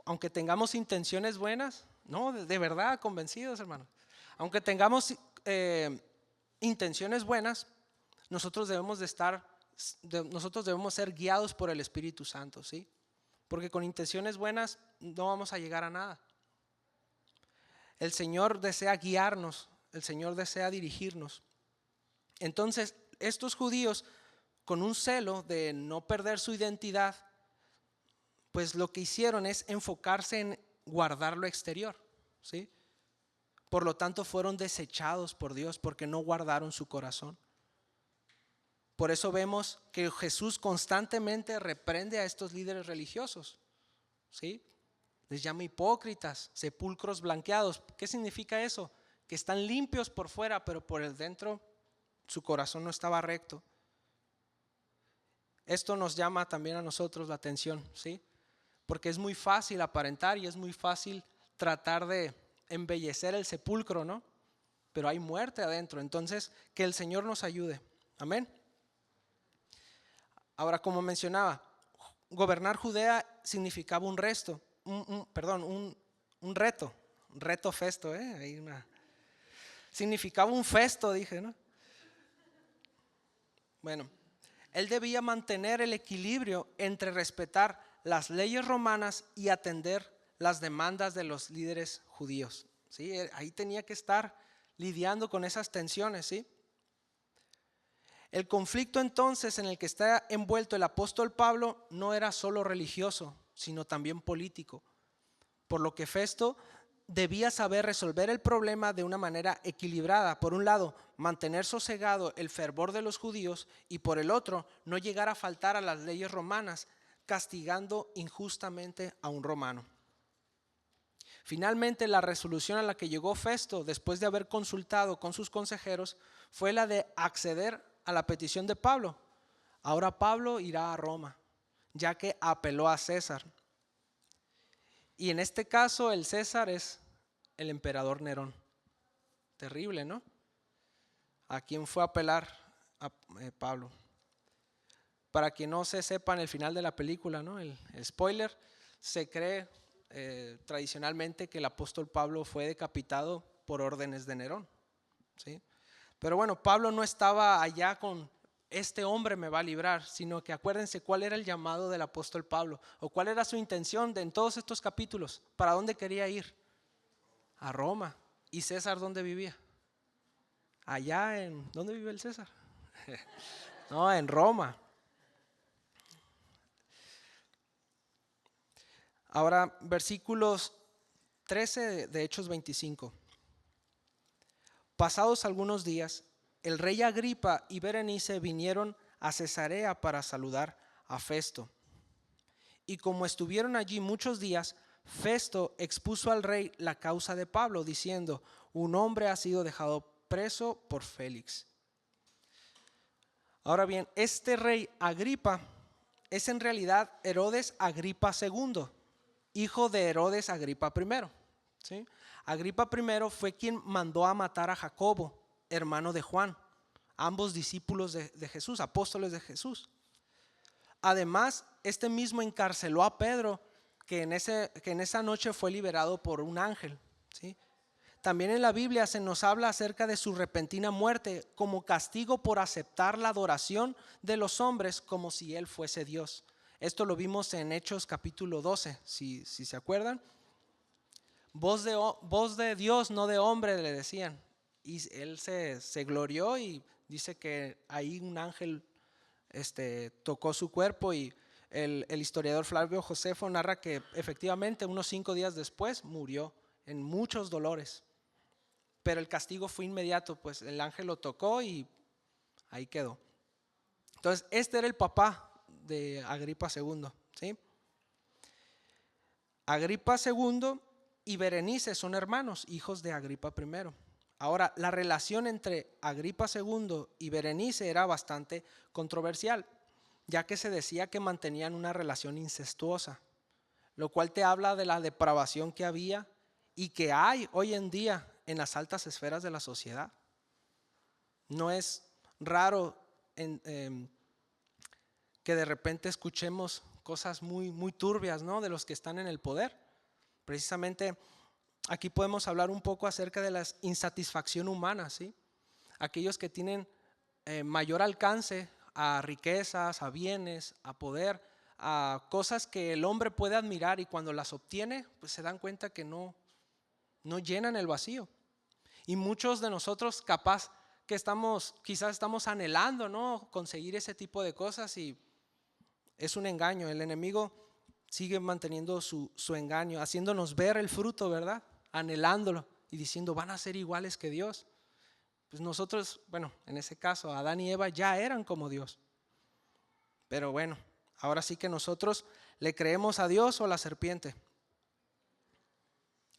Speaker 2: Aunque tengamos intenciones buenas, no, de verdad, convencidos, hermanos. Aunque tengamos intenciones buenas, nosotros debemos ser guiados por el Espíritu Santo, ¿sí? Porque con intenciones buenas no vamos a llegar a nada. El Señor desea guiarnos, el Señor desea dirigirnos. Entonces, estos judíos, con un celo de no perder su identidad, pues lo que hicieron es enfocarse en guardar lo exterior, ¿sí? Por lo tanto, fueron desechados por Dios porque no guardaron su corazón. Por eso vemos que Jesús constantemente reprende a estos líderes religiosos, ¿sí? Les llama hipócritas, sepulcros blanqueados. ¿Qué significa eso? Que están limpios por fuera, pero por el dentro su corazón no estaba recto. Esto nos llama también a nosotros la atención, ¿sí? Porque es muy fácil aparentar y es muy fácil tratar de embellecer el sepulcro, ¿no? Pero hay muerte adentro. Entonces, que el Señor nos ayude. Amén. Ahora, como mencionaba, gobernar Judea significaba un reto, un reto festo, significaba un festo, dije, ¿no? Bueno, él debía mantener el equilibrio entre respetar las leyes romanas y atender las demandas de los líderes judíos, ¿sí? Ahí tenía que estar lidiando con esas tensiones, ¿sí? El conflicto entonces en el que está envuelto el apóstol Pablo no era solo religioso, sino también político, por lo que Festo debía saber resolver el problema de una manera equilibrada. Por un lado, mantener sosegado el fervor de los judíos y por el otro, no llegar a faltar a las leyes romanas, castigando injustamente a un romano. Finalmente, la resolución a la que llegó Festo, después de haber consultado con sus consejeros, fue la de acceder a la petición de Pablo. Ahora Pablo irá a Roma, ya que apeló a César. Y en este caso el César es el emperador Nerón. Terrible, ¿no? ¿A quién fue a apelar a Pablo? Para que no se sepan el final de la película, ¿no? El spoiler, se cree tradicionalmente que el apóstol Pablo fue decapitado por órdenes de Nerón, ¿sí? Pero bueno, Pablo no estaba allá con este hombre me va a librar, sino que acuérdense cuál era el llamado del apóstol Pablo o cuál era su intención en todos estos capítulos. ¿Para dónde quería ir? A Roma. ¿Y César dónde vivía? Allá en... ¿Dónde vive el César? No, en Roma. Ahora, versículos 13 de Hechos 25. Pasados algunos días, el rey Agripa y Berenice vinieron a Cesarea para saludar a Festo. Y como estuvieron allí muchos días, Festo expuso al rey la causa de Pablo, diciendo: un hombre ha sido dejado preso por Félix. Ahora bien, este rey Agripa es en realidad Herodes Agripa II, hijo de Herodes Agripa I, ¿sí? Agripa I fue quien mandó a matar a Jacobo, hermano de Juan, ambos discípulos de Jesús, apóstoles de Jesús. Además, este mismo encarceló a Pedro, que en esa noche fue liberado por un ángel, ¿sí? también en la Biblia se nos habla acerca de su repentina muerte como castigo por aceptar la adoración de los hombres como si Él fuese Dios. Esto lo vimos en Hechos capítulo 12, si se acuerdan. Voz de Dios, no de hombre, le decían. Y Él se glorió y dice que ahí un ángel tocó su cuerpo, y el historiador Flavio Josefo narra que efectivamente unos 5 días después murió en muchos dolores. Pero el castigo fue inmediato, pues el ángel lo tocó y ahí quedó. Entonces, este era el papá de Agripa II, ¿sí? Agripa II y Berenice son hermanos, hijos de Agripa I. Ahora, la relación entre Agripa II y Berenice era bastante controversial, ya que se decía que mantenían una relación incestuosa, lo cual te habla de la depravación que había y que hay hoy en día en las altas esferas de la sociedad. No es raro que de repente escuchemos cosas muy, muy turbias, ¿no?, de los que están en el poder. Precisamente aquí podemos hablar un poco acerca de la insatisfacción humana, ¿sí? Aquellos que tienen mayor alcance a riquezas, a bienes, a poder, a cosas que el hombre puede admirar, y cuando las obtiene, pues se dan cuenta que no llenan el vacío. Y muchos de nosotros quizás estamos anhelando, ¿no?, conseguir ese tipo de cosas, y es un engaño. El enemigo sigue manteniendo su engaño, haciéndonos ver el fruto, ¿verdad? Anhelándolo y diciendo van a ser iguales que Dios. Pues nosotros, bueno, en ese caso Adán y Eva ya eran como Dios. Pero bueno, ahora sí que nosotros le creemos a Dios o a la serpiente.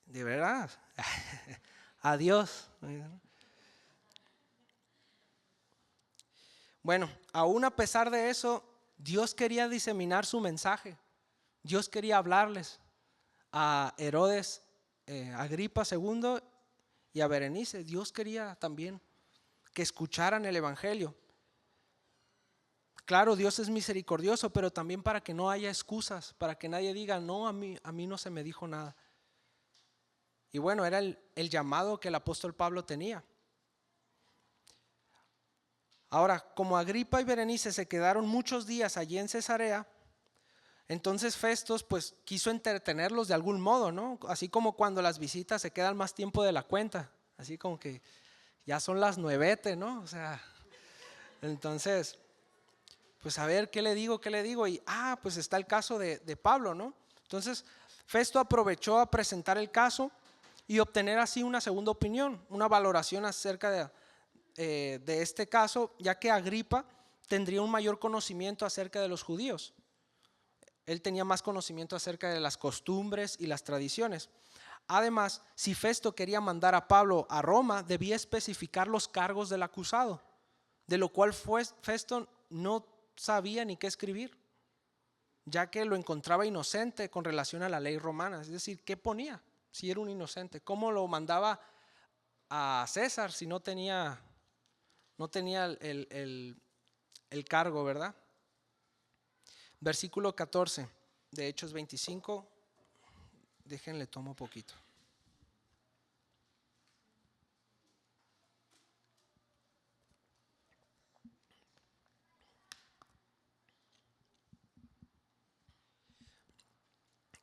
Speaker 2: De verdad, a Dios. Bueno, aún a pesar de eso, Dios quería diseminar su mensaje. Dios quería hablarles a Herodes, Agripa II y a Berenice. Dios quería también que escucharan el evangelio. Claro, Dios es misericordioso, pero también para que no haya excusas, para que nadie diga, no, a mí no se me dijo nada. Y bueno, era el llamado que el apóstol Pablo tenía. Ahora, como Agripa y Berenice se quedaron muchos días allí en Cesarea, entonces Festos pues quiso entretenerlos de algún modo, ¿no? Así como cuando las visitas se quedan más tiempo de la cuenta, así como que ya son las 9, ¿no? O sea, entonces, pues a ver, ¿qué le digo? Y pues está el caso de Pablo, ¿no? Entonces, Festo aprovechó a presentar el caso y obtener así una segunda opinión, una valoración acerca de este caso, ya que Agripa tendría un mayor conocimiento acerca de los judíos. Él tenía más conocimiento acerca de las costumbres y las tradiciones. Además, si Festo quería mandar a Pablo a Roma, debía especificar los cargos del acusado, de lo cual Festo no sabía ni qué escribir, ya que lo encontraba inocente con relación a la ley romana. Es decir, ¿qué ponía si era un inocente? ¿Cómo lo mandaba a César si no tenía el cargo, verdad? Versículo 14 de Hechos 25, déjenle tomo poquito.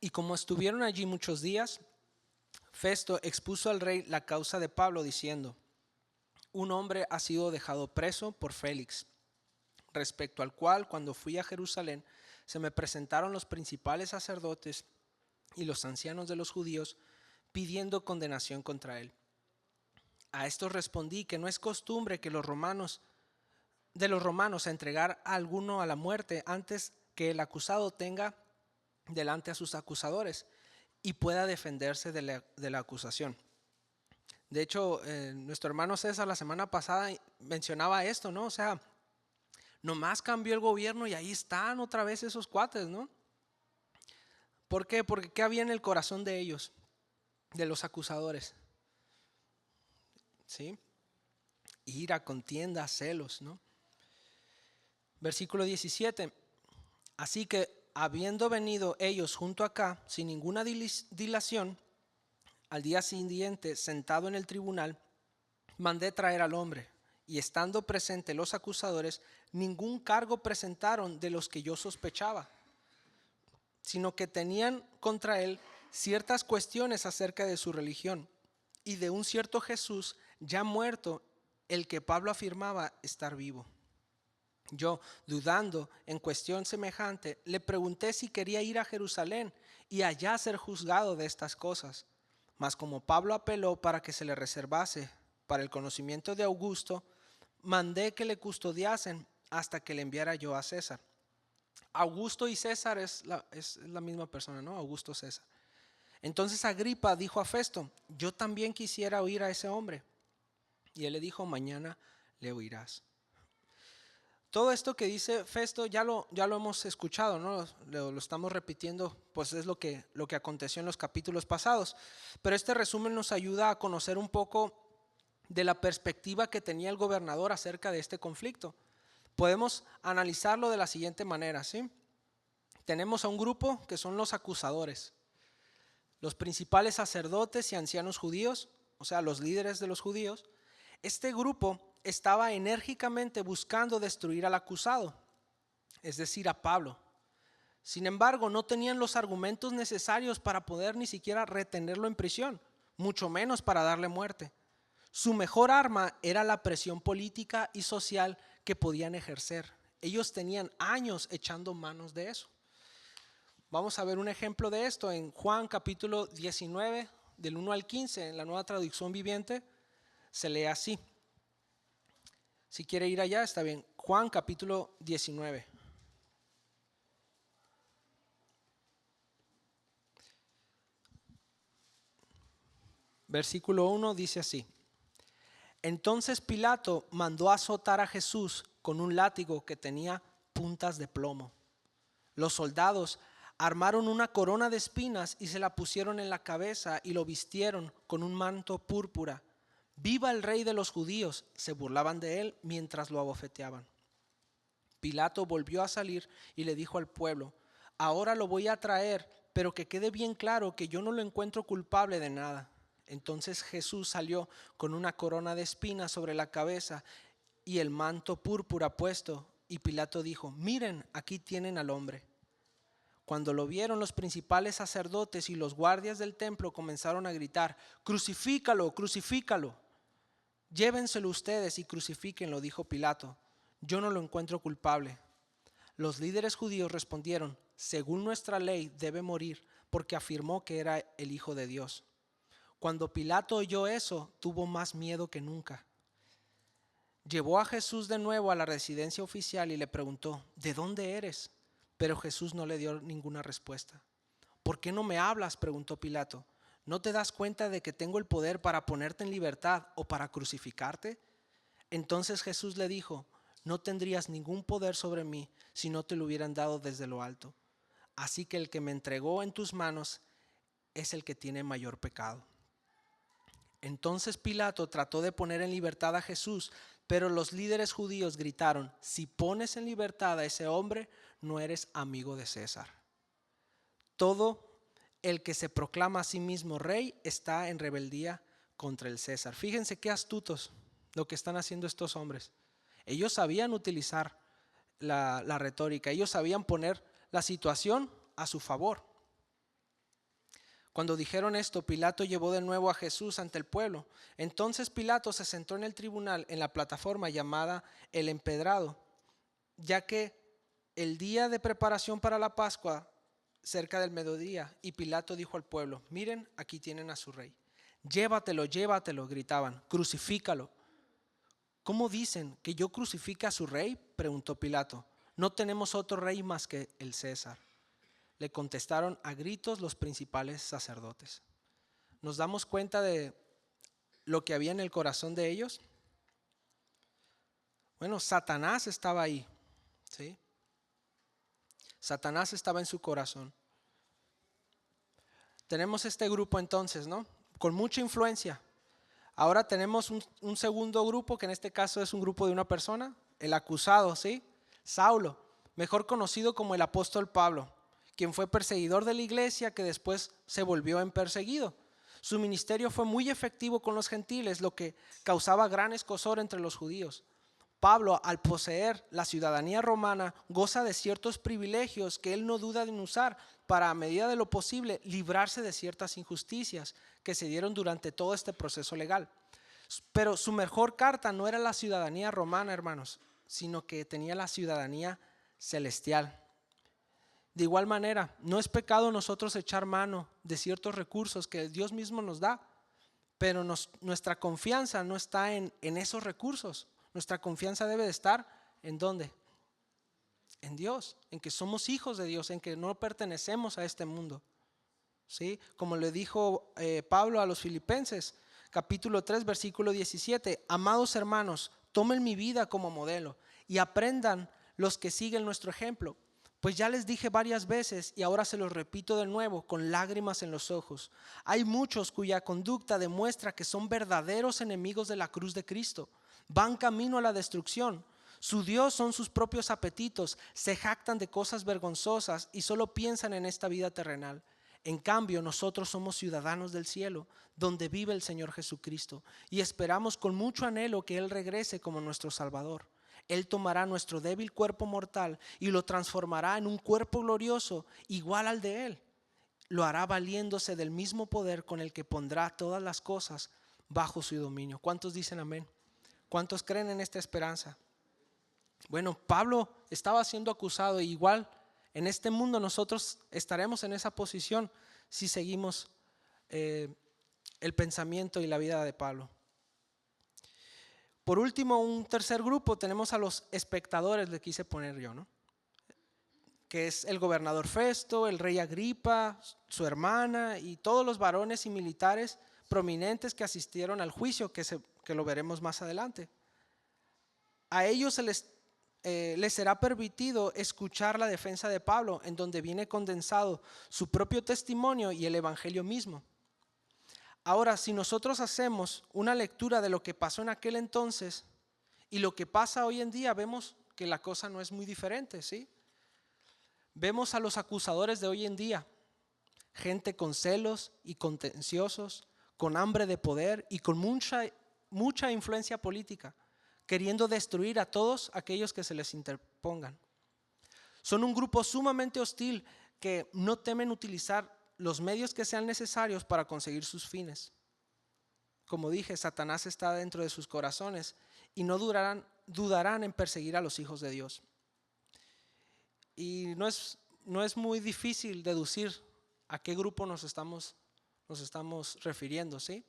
Speaker 2: Y como estuvieron allí muchos días, Festo expuso al rey la causa de Pablo diciendo: un hombre ha sido dejado preso por Félix, respecto al cual cuando fui a Jerusalén se me presentaron los principales sacerdotes y los ancianos de los judíos pidiendo condenación contra él. A estos respondí que no es costumbre que de los romanos entregar a alguno a la muerte antes que el acusado tenga delante a sus acusadores y pueda defenderse de la acusación. De hecho, nuestro hermano César la semana pasada mencionaba esto, ¿no? O sea, nomás cambió el gobierno y ahí están otra vez esos cuates, ¿no? ¿Por qué? Porque ¿qué había en el corazón de ellos, de los acusadores? ¿Sí? Ira, contienda, celos, ¿no? Versículo 17. Así que habiendo venido ellos junto acá, sin ninguna dilación, al día siguiente, sentado en el tribunal, mandé traer al hombre, y estando presentes los acusadores, ningún cargo presentaron de los que yo sospechaba, sino que tenían contra él ciertas cuestiones acerca de su religión y de un cierto Jesús ya muerto, el que Pablo afirmaba estar vivo. Yo, dudando en cuestión semejante, le pregunté si quería ir a Jerusalén y allá ser juzgado de estas cosas. Mas como Pablo apeló para que se le reservase para el conocimiento de Augusto, mandé que le custodiasen hasta que le enviara yo a César. Augusto y César es la misma persona, ¿no? Augusto César. Entonces Agripa dijo a Festo: yo también quisiera oír a ese hombre. Y él le dijo: mañana le oirás. Todo esto que dice Festo ya lo hemos escuchado, ¿no? Lo estamos repitiendo, pues es lo que aconteció en los capítulos pasados. Pero este resumen nos ayuda a conocer un poco de la perspectiva que tenía el gobernador acerca de este conflicto. Podemos analizarlo de la siguiente manera, ¿sí? Tenemos a un grupo que son los acusadores, los principales sacerdotes y ancianos judíos, o sea, los líderes de los judíos. Este grupo estaba enérgicamente buscando destruir al acusado, es decir, a Pablo. Sin embargo, no tenían los argumentos necesarios para poder ni siquiera retenerlo en prisión, mucho menos para darle muerte. Su mejor arma era la presión política y social que podían ejercer. Ellos tenían años echando manos de eso. Vamos a ver un ejemplo de esto en Juan capítulo 19, del 1 al 15, en la Nueva Traducción Viviente, se lee así. Si quiere ir allá, está bien. Juan capítulo 19. Versículo 1 dice así: entonces Pilato mandó azotar a Jesús con un látigo que tenía puntas de plomo. Los soldados armaron una corona de espinas y se la pusieron en la cabeza y lo vistieron con un manto púrpura. ¡Viva el rey de los judíos!, se burlaban de él mientras lo abofeteaban. Pilato volvió a salir y le dijo al pueblo: ahora lo voy a traer, pero que quede bien claro que yo no lo encuentro culpable de nada. Entonces Jesús salió con una corona de espinas sobre la cabeza y el manto púrpura puesto, y Pilato dijo: miren, aquí tienen al hombre. Cuando lo vieron, los principales sacerdotes y los guardias del templo comenzaron a gritar: crucifícalo, crucifícalo. Llévenselo ustedes y crucifíquenlo, dijo Pilato. Yo no lo encuentro culpable. Los líderes judíos respondieron: según nuestra ley debe morir, porque afirmó que era el Hijo de Dios. Cuando Pilato oyó eso, tuvo más miedo que nunca. Llevó a Jesús de nuevo a la residencia oficial y le preguntó: ¿de dónde eres? Pero Jesús no le dio ninguna respuesta. ¿Por qué no me hablas?, preguntó Pilato. ¿No te das cuenta de que tengo el poder para ponerte en libertad o para crucificarte? Entonces Jesús le dijo: no tendrías ningún poder sobre mí si no te lo hubieran dado desde lo alto. Así que el que me entregó en tus manos es el que tiene mayor pecado. Entonces Pilato trató de poner en libertad a Jesús, pero los líderes judíos gritaron: si pones en libertad a ese hombre, no eres amigo de César. Todo el que se proclama a sí mismo rey está en rebeldía contra el César. Fíjense qué astutos lo que están haciendo estos hombres. Ellos sabían utilizar la retórica, ellos sabían poner la situación a su favor. Cuando dijeron esto, Pilato llevó de nuevo a Jesús ante el pueblo. Entonces Pilato se sentó en el tribunal en la plataforma llamada El Empedrado, ya que el día de preparación para la Pascua, cerca del mediodía, y Pilato dijo al pueblo: miren, aquí tienen a su rey. Llévatelo, llévatelo, gritaban, crucifícalo. ¿Cómo dicen que yo crucifique a su rey?, preguntó Pilato. No tenemos otro rey más que el César. Le contestaron a gritos los principales sacerdotes. ¿Nos damos cuenta de lo que había en el corazón de ellos? Bueno, Satanás estaba ahí, ¿sí? Satanás estaba en su corazón. Tenemos este grupo entonces, ¿no?, con mucha influencia. Ahora tenemos un segundo grupo, que en este caso es un grupo de una persona, el acusado, ¿sí? Saulo, mejor conocido como el apóstol Pablo, quien fue perseguidor de la iglesia, que después se volvió en perseguido. Su ministerio fue muy efectivo con los gentiles, lo que causaba gran escozor entre los judíos. Pablo, al poseer la ciudadanía romana, goza de ciertos privilegios que él no duda en usar para, a medida de lo posible, librarse de ciertas injusticias que se dieron durante todo este proceso legal. Pero su mejor carta no era la ciudadanía romana, hermanos, sino que tenía la ciudadanía celestial. De igual manera, no es pecado nosotros echar mano de ciertos recursos que Dios mismo nos da, pero nuestra confianza no está en esos recursos. Nuestra confianza debe de estar ¿en dónde? En Dios, en que somos hijos de Dios, en que no pertenecemos a este mundo. ¿Sí? Como le dijo Pablo a los Filipenses, capítulo 3, versículo 17: amados hermanos, tomen mi vida como modelo y aprendan los que siguen nuestro ejemplo. Pues ya les dije varias veces y ahora se los repito de nuevo con lágrimas en los ojos. Hay muchos cuya conducta demuestra que son verdaderos enemigos de la cruz de Cristo. Van camino a la destrucción. Su Dios son sus propios apetitos, se jactan de cosas vergonzosas y solo piensan en esta vida terrenal. En cambio, nosotros somos ciudadanos del cielo, donde vive el Señor Jesucristo, y esperamos con mucho anhelo que Él regrese como nuestro Salvador. Él tomará nuestro débil cuerpo mortal y lo transformará en un cuerpo glorioso igual al de Él. Lo hará valiéndose del mismo poder con el que pondrá todas las cosas bajo su dominio. ¿Cuántos dicen amén? ¿Cuántos creen en esta esperanza? Bueno, Pablo estaba siendo acusado e igual en este mundo nosotros estaremos en esa posición si seguimos el pensamiento y la vida de Pablo. Por último, un tercer grupo, tenemos a los espectadores, le quise poner yo, ¿no? Que es el gobernador Festo, el rey Agripa, su hermana y todos los varones y militares prominentes que asistieron al juicio, que lo veremos más adelante. A ellos les será permitido escuchar la defensa de Pablo, en donde viene condensado su propio testimonio y el evangelio mismo. Ahora, si nosotros hacemos una lectura de lo que pasó en aquel entonces y lo que pasa hoy en día, vemos que la cosa no es muy diferente, ¿sí? Vemos a los acusadores de hoy en día, gente con celos y contenciosos, con hambre de poder y con mucha influencia política, queriendo destruir a todos aquellos que se les interpongan. Son un grupo sumamente hostil que no temen utilizar los medios que sean necesarios para conseguir sus fines. Como dije, Satanás está dentro de sus corazones y no dudarán en perseguir a los hijos de Dios. Y no es muy difícil deducir a qué grupo nos estamos refiriendo, ¿sí?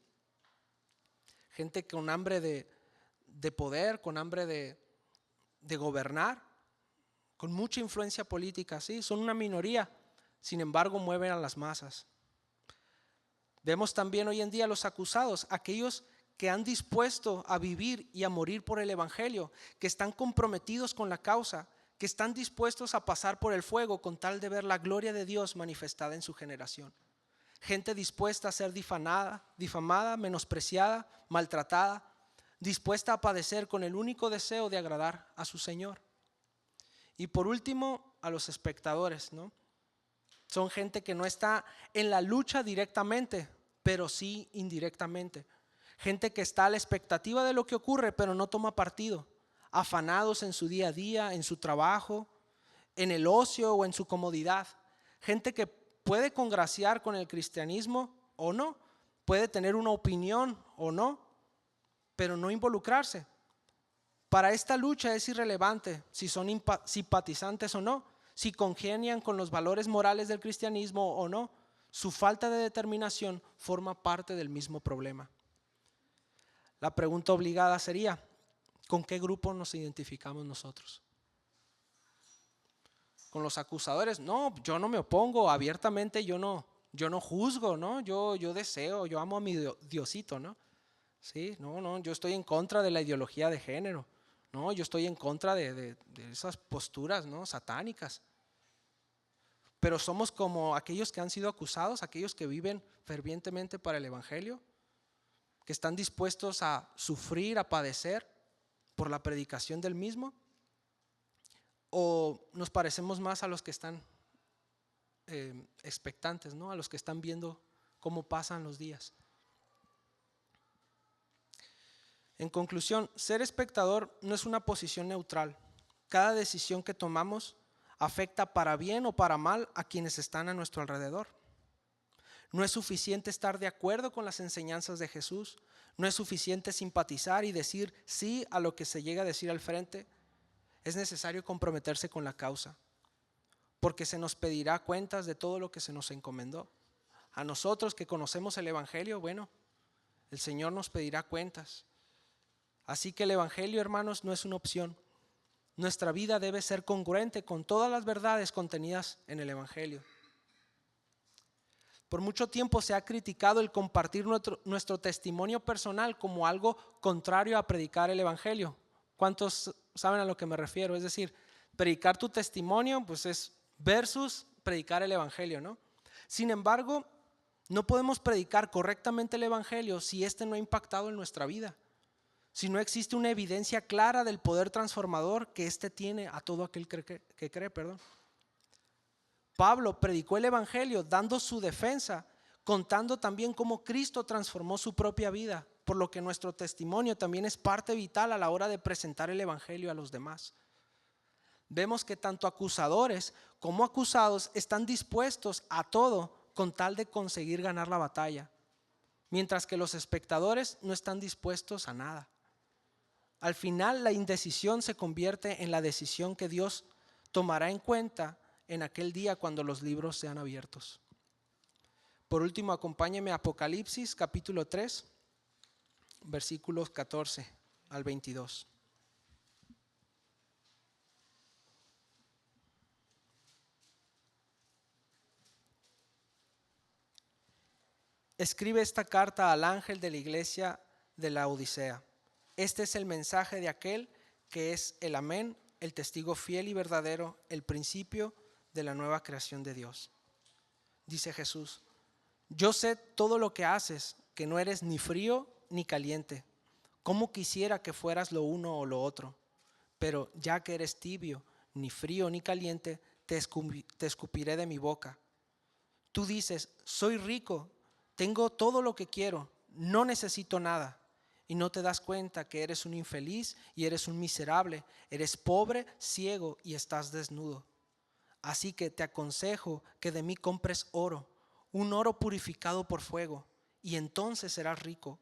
Speaker 2: Gente con hambre de poder, con hambre de gobernar, con mucha influencia política, ¿sí? Son una minoría, sin embargo mueven a las masas. Vemos también hoy en día los acusados, aquellos que han dispuesto a vivir y a morir por el evangelio, que están comprometidos con la causa, que están dispuestos a pasar por el fuego con tal de ver la gloria de Dios manifestada en su generación. Gente dispuesta a ser difamada, menospreciada, maltratada, dispuesta a padecer con el único deseo de agradar a su Señor. Y por último, a los espectadores, ¿no? Son gente que no está en la lucha directamente, pero sí indirectamente. Gente que está a la expectativa de lo que ocurre, pero no toma partido. Afanados en su día a día, en su trabajo, en el ocio o en su comodidad. Gente que puede congraciar con el cristianismo o no, puede tener una opinión o no, pero no involucrarse. Para esta lucha es irrelevante si son simpatizantes o no, si congenian con los valores morales del cristianismo o no. Su falta de determinación forma parte del mismo problema. La pregunta obligada sería: ¿con qué grupo nos identificamos nosotros? ¿Con los acusadores? No, yo no me opongo abiertamente, yo no juzgo, ¿no? Yo deseo, yo amo a mi Diosito, ¿no? Sí, no, yo estoy en contra de la ideología de género, no, yo estoy en contra de esas posturas, ¿no?, satánicas. Pero somos como aquellos que han sido acusados, aquellos que viven fervientemente para el evangelio, que están dispuestos a sufrir, a padecer por la predicación del mismo. ¿O nos parecemos más a los que están expectantes, ¿no?, a los que están viendo cómo pasan los días? En conclusión, ser espectador no es una posición neutral. Cada decisión que tomamos afecta para bien o para mal a quienes están a nuestro alrededor. No es suficiente estar de acuerdo con las enseñanzas de Jesús. No es suficiente simpatizar y decir sí a lo que se llega a decir al frente. Es necesario comprometerse con la causa, porque se nos pedirá cuentas de todo lo que se nos encomendó. A nosotros que conocemos el Evangelio, bueno, el Señor nos pedirá cuentas. Así que el Evangelio, hermanos, no es una opción. Nuestra vida debe ser congruente con todas las verdades contenidas en el Evangelio. Por mucho tiempo se ha criticado el compartir nuestro testimonio personal como algo contrario a predicar el Evangelio. ¿Cuántos saben a lo que me refiero? Es decir, predicar tu testimonio pues es versus predicar el Evangelio, ¿no? Sin embargo, no podemos predicar correctamente el Evangelio si este no ha impactado en nuestra vida, si no existe una evidencia clara del poder transformador que éste tiene a todo aquel que cree. Pablo predicó el Evangelio dando su defensa, contando también cómo Cristo transformó su propia vida, por lo que nuestro testimonio también es parte vital a la hora de presentar el Evangelio a los demás. Vemos que tanto acusadores como acusados están dispuestos a todo con tal de conseguir ganar la batalla, mientras que los espectadores no están dispuestos a nada. Al final, la indecisión se convierte en la decisión que Dios tomará en cuenta en aquel día cuando los libros sean abiertos. Por último, acompáñeme a Apocalipsis capítulo 3, versículos 14 al 22. Escribe esta carta al ángel de la iglesia de la Odisea. Este es el mensaje de aquel que es el Amén, el testigo fiel y verdadero, el principio de la nueva creación de Dios. Dice Jesús: yo sé todo lo que haces, que no eres ni frío ni caliente. Cómo quisiera que fueras lo uno o lo otro. Pero ya que eres tibio, ni frío ni caliente, te escupiré de mi boca. Tú dices: soy rico, tengo todo lo que quiero, no necesito nada. Y no te das cuenta que eres un infeliz y eres un miserable, eres pobre, ciego y estás desnudo. Así que te aconsejo que de mí compres oro, un oro purificado por fuego, y entonces serás rico.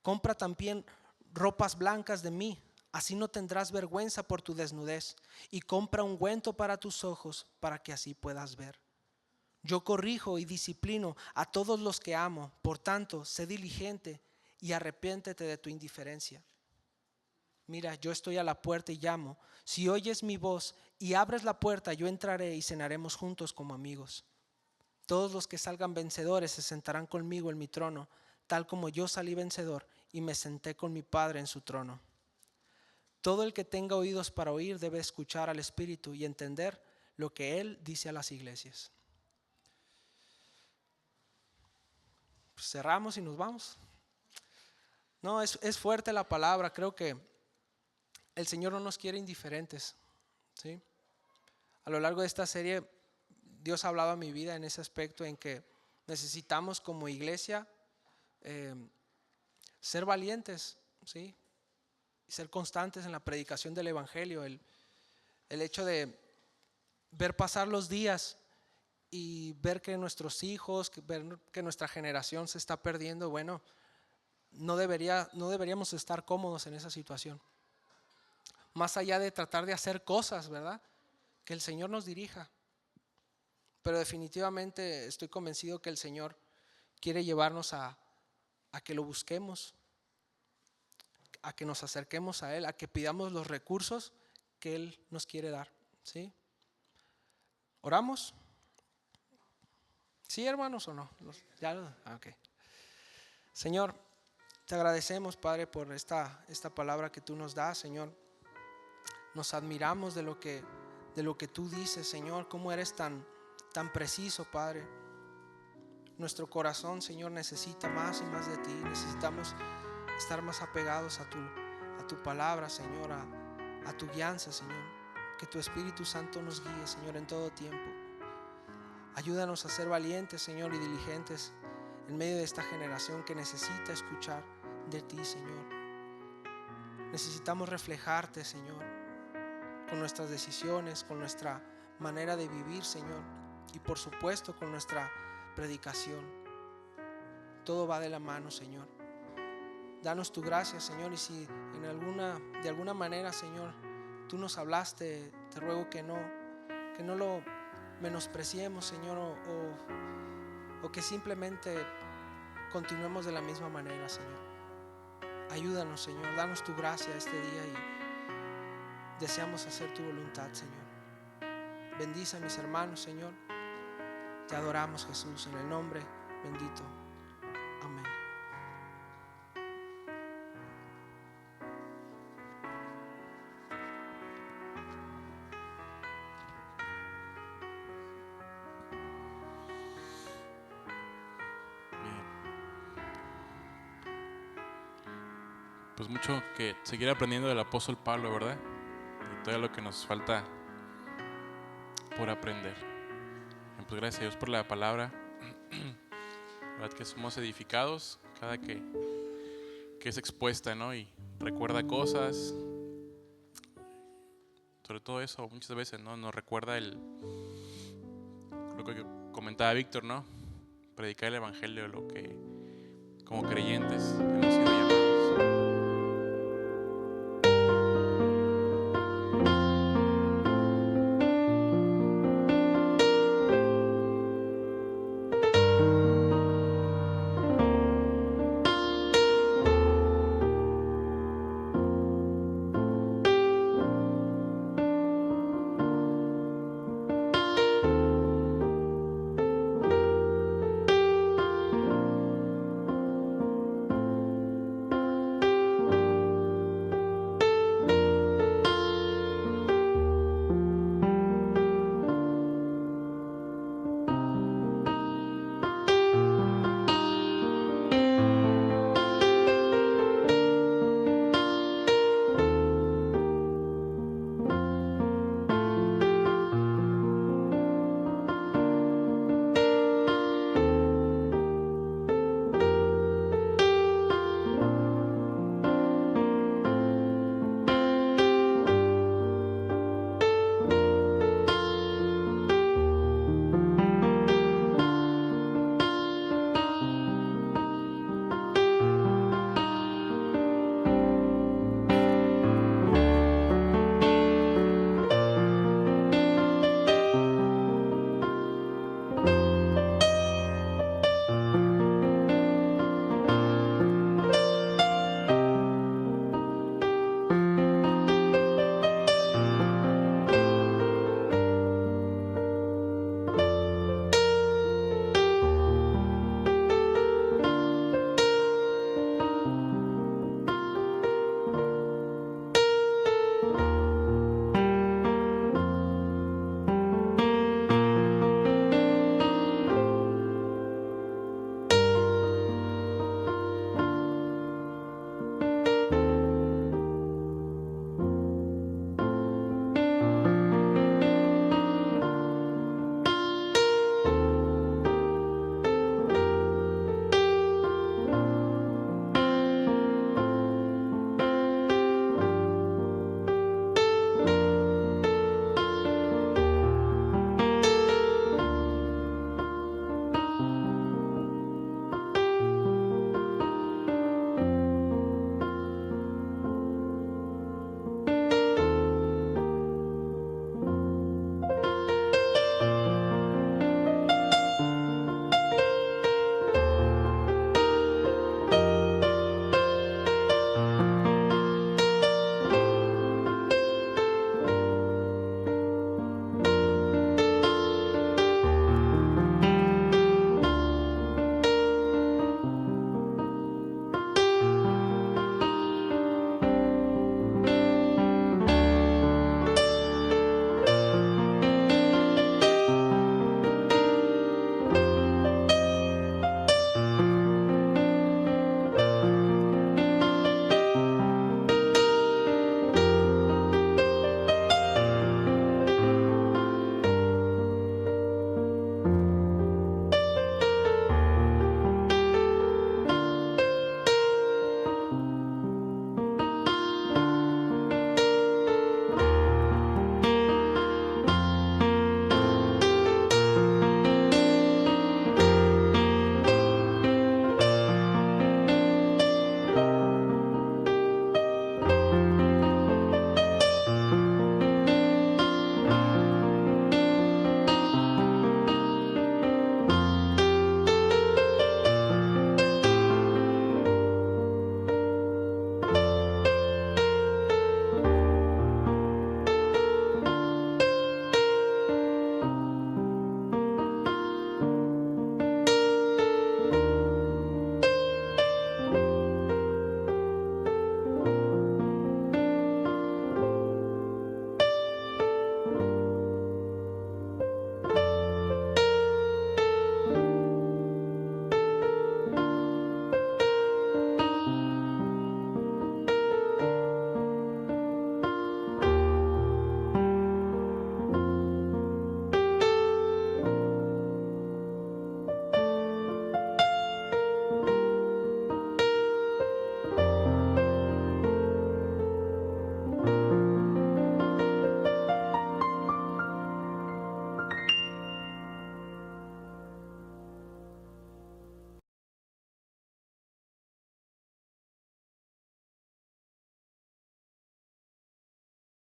Speaker 2: Compra también ropas blancas de mí, así no tendrás vergüenza por tu desnudez, y compra ungüento para tus ojos, para que así puedas ver. Yo corrijo y disciplino a todos los que amo, por tanto, sé diligente y arrepiéntete de tu indiferencia. Mira, yo estoy a la puerta y llamo. Si oyes mi voz y abres la puerta, yo entraré y cenaremos juntos como amigos. Todos los que salgan vencedores se sentarán conmigo en mi trono, tal como yo salí vencedor y me senté con mi Padre en su trono. Todo el que tenga oídos para oír debe escuchar al Espíritu y entender lo que Él dice a las iglesias. Pues cerramos y nos vamos. No, es fuerte la palabra. Creo que el Señor no nos quiere indiferentes, ¿sí? A lo largo de esta serie, Dios ha hablado a mi vida en ese aspecto, en que necesitamos como iglesia ser valientes, ¿sí? Y ser constantes en la predicación del Evangelio. El hecho de ver pasar los días y ver que nuestros hijos, ver que nuestra generación se está perdiendo, bueno, no deberíamos estar cómodos en esa situación. Más allá de tratar de hacer cosas, ¿verdad? Que el Señor nos dirija. Pero definitivamente estoy convencido que el Señor quiere llevarnos a que lo busquemos, a que nos acerquemos a Él, a que pidamos los recursos que Él nos quiere dar, ¿sí? ¿Oramos? ¿Sí, hermanos, o no? Okay. Señor, te agradecemos, Padre, por esta palabra que tú nos das, Señor. Nos admiramos de lo que tú dices, Señor, cómo eres tan preciso, Padre. Nuestro corazón, Señor, necesita más y más de ti. Necesitamos estar más apegados a tu palabra, Señor, a tu guianza, Señor. Que tu Espíritu Santo nos guíe, Señor, en todo tiempo. Ayúdanos a ser valientes, Señor, y diligentes en medio de esta generación que necesita escuchar de ti, Señor. Necesitamos reflejarte, Señor, con nuestras decisiones, con nuestra manera de vivir, Señor, y por supuesto con nuestra predicación. Todo va de la mano, Señor. Danos tu gracia, Señor, y si de alguna manera, Señor, tú nos hablaste, te ruego que no lo menospreciemos, Señor, o que simplemente continuemos de la misma manera, Señor. Ayúdanos, Señor, danos tu gracia este día y deseamos hacer tu voluntad, Señor. Bendice a mis hermanos, Señor. Te adoramos, Jesús, en el nombre bendito. Amén.
Speaker 3: Pues mucho que seguir aprendiendo del apóstol Pablo, ¿verdad? Y todo lo que nos falta por aprender. Pues gracias a Dios por la palabra. ¿Verdad que somos edificados cada que es expuesta, ¿no? Y recuerda cosas. Sobre todo eso, muchas veces, ¿no? Nos recuerda lo que comentaba Víctor, ¿no? Predicar el evangelio, lo que como creyentes hemos sido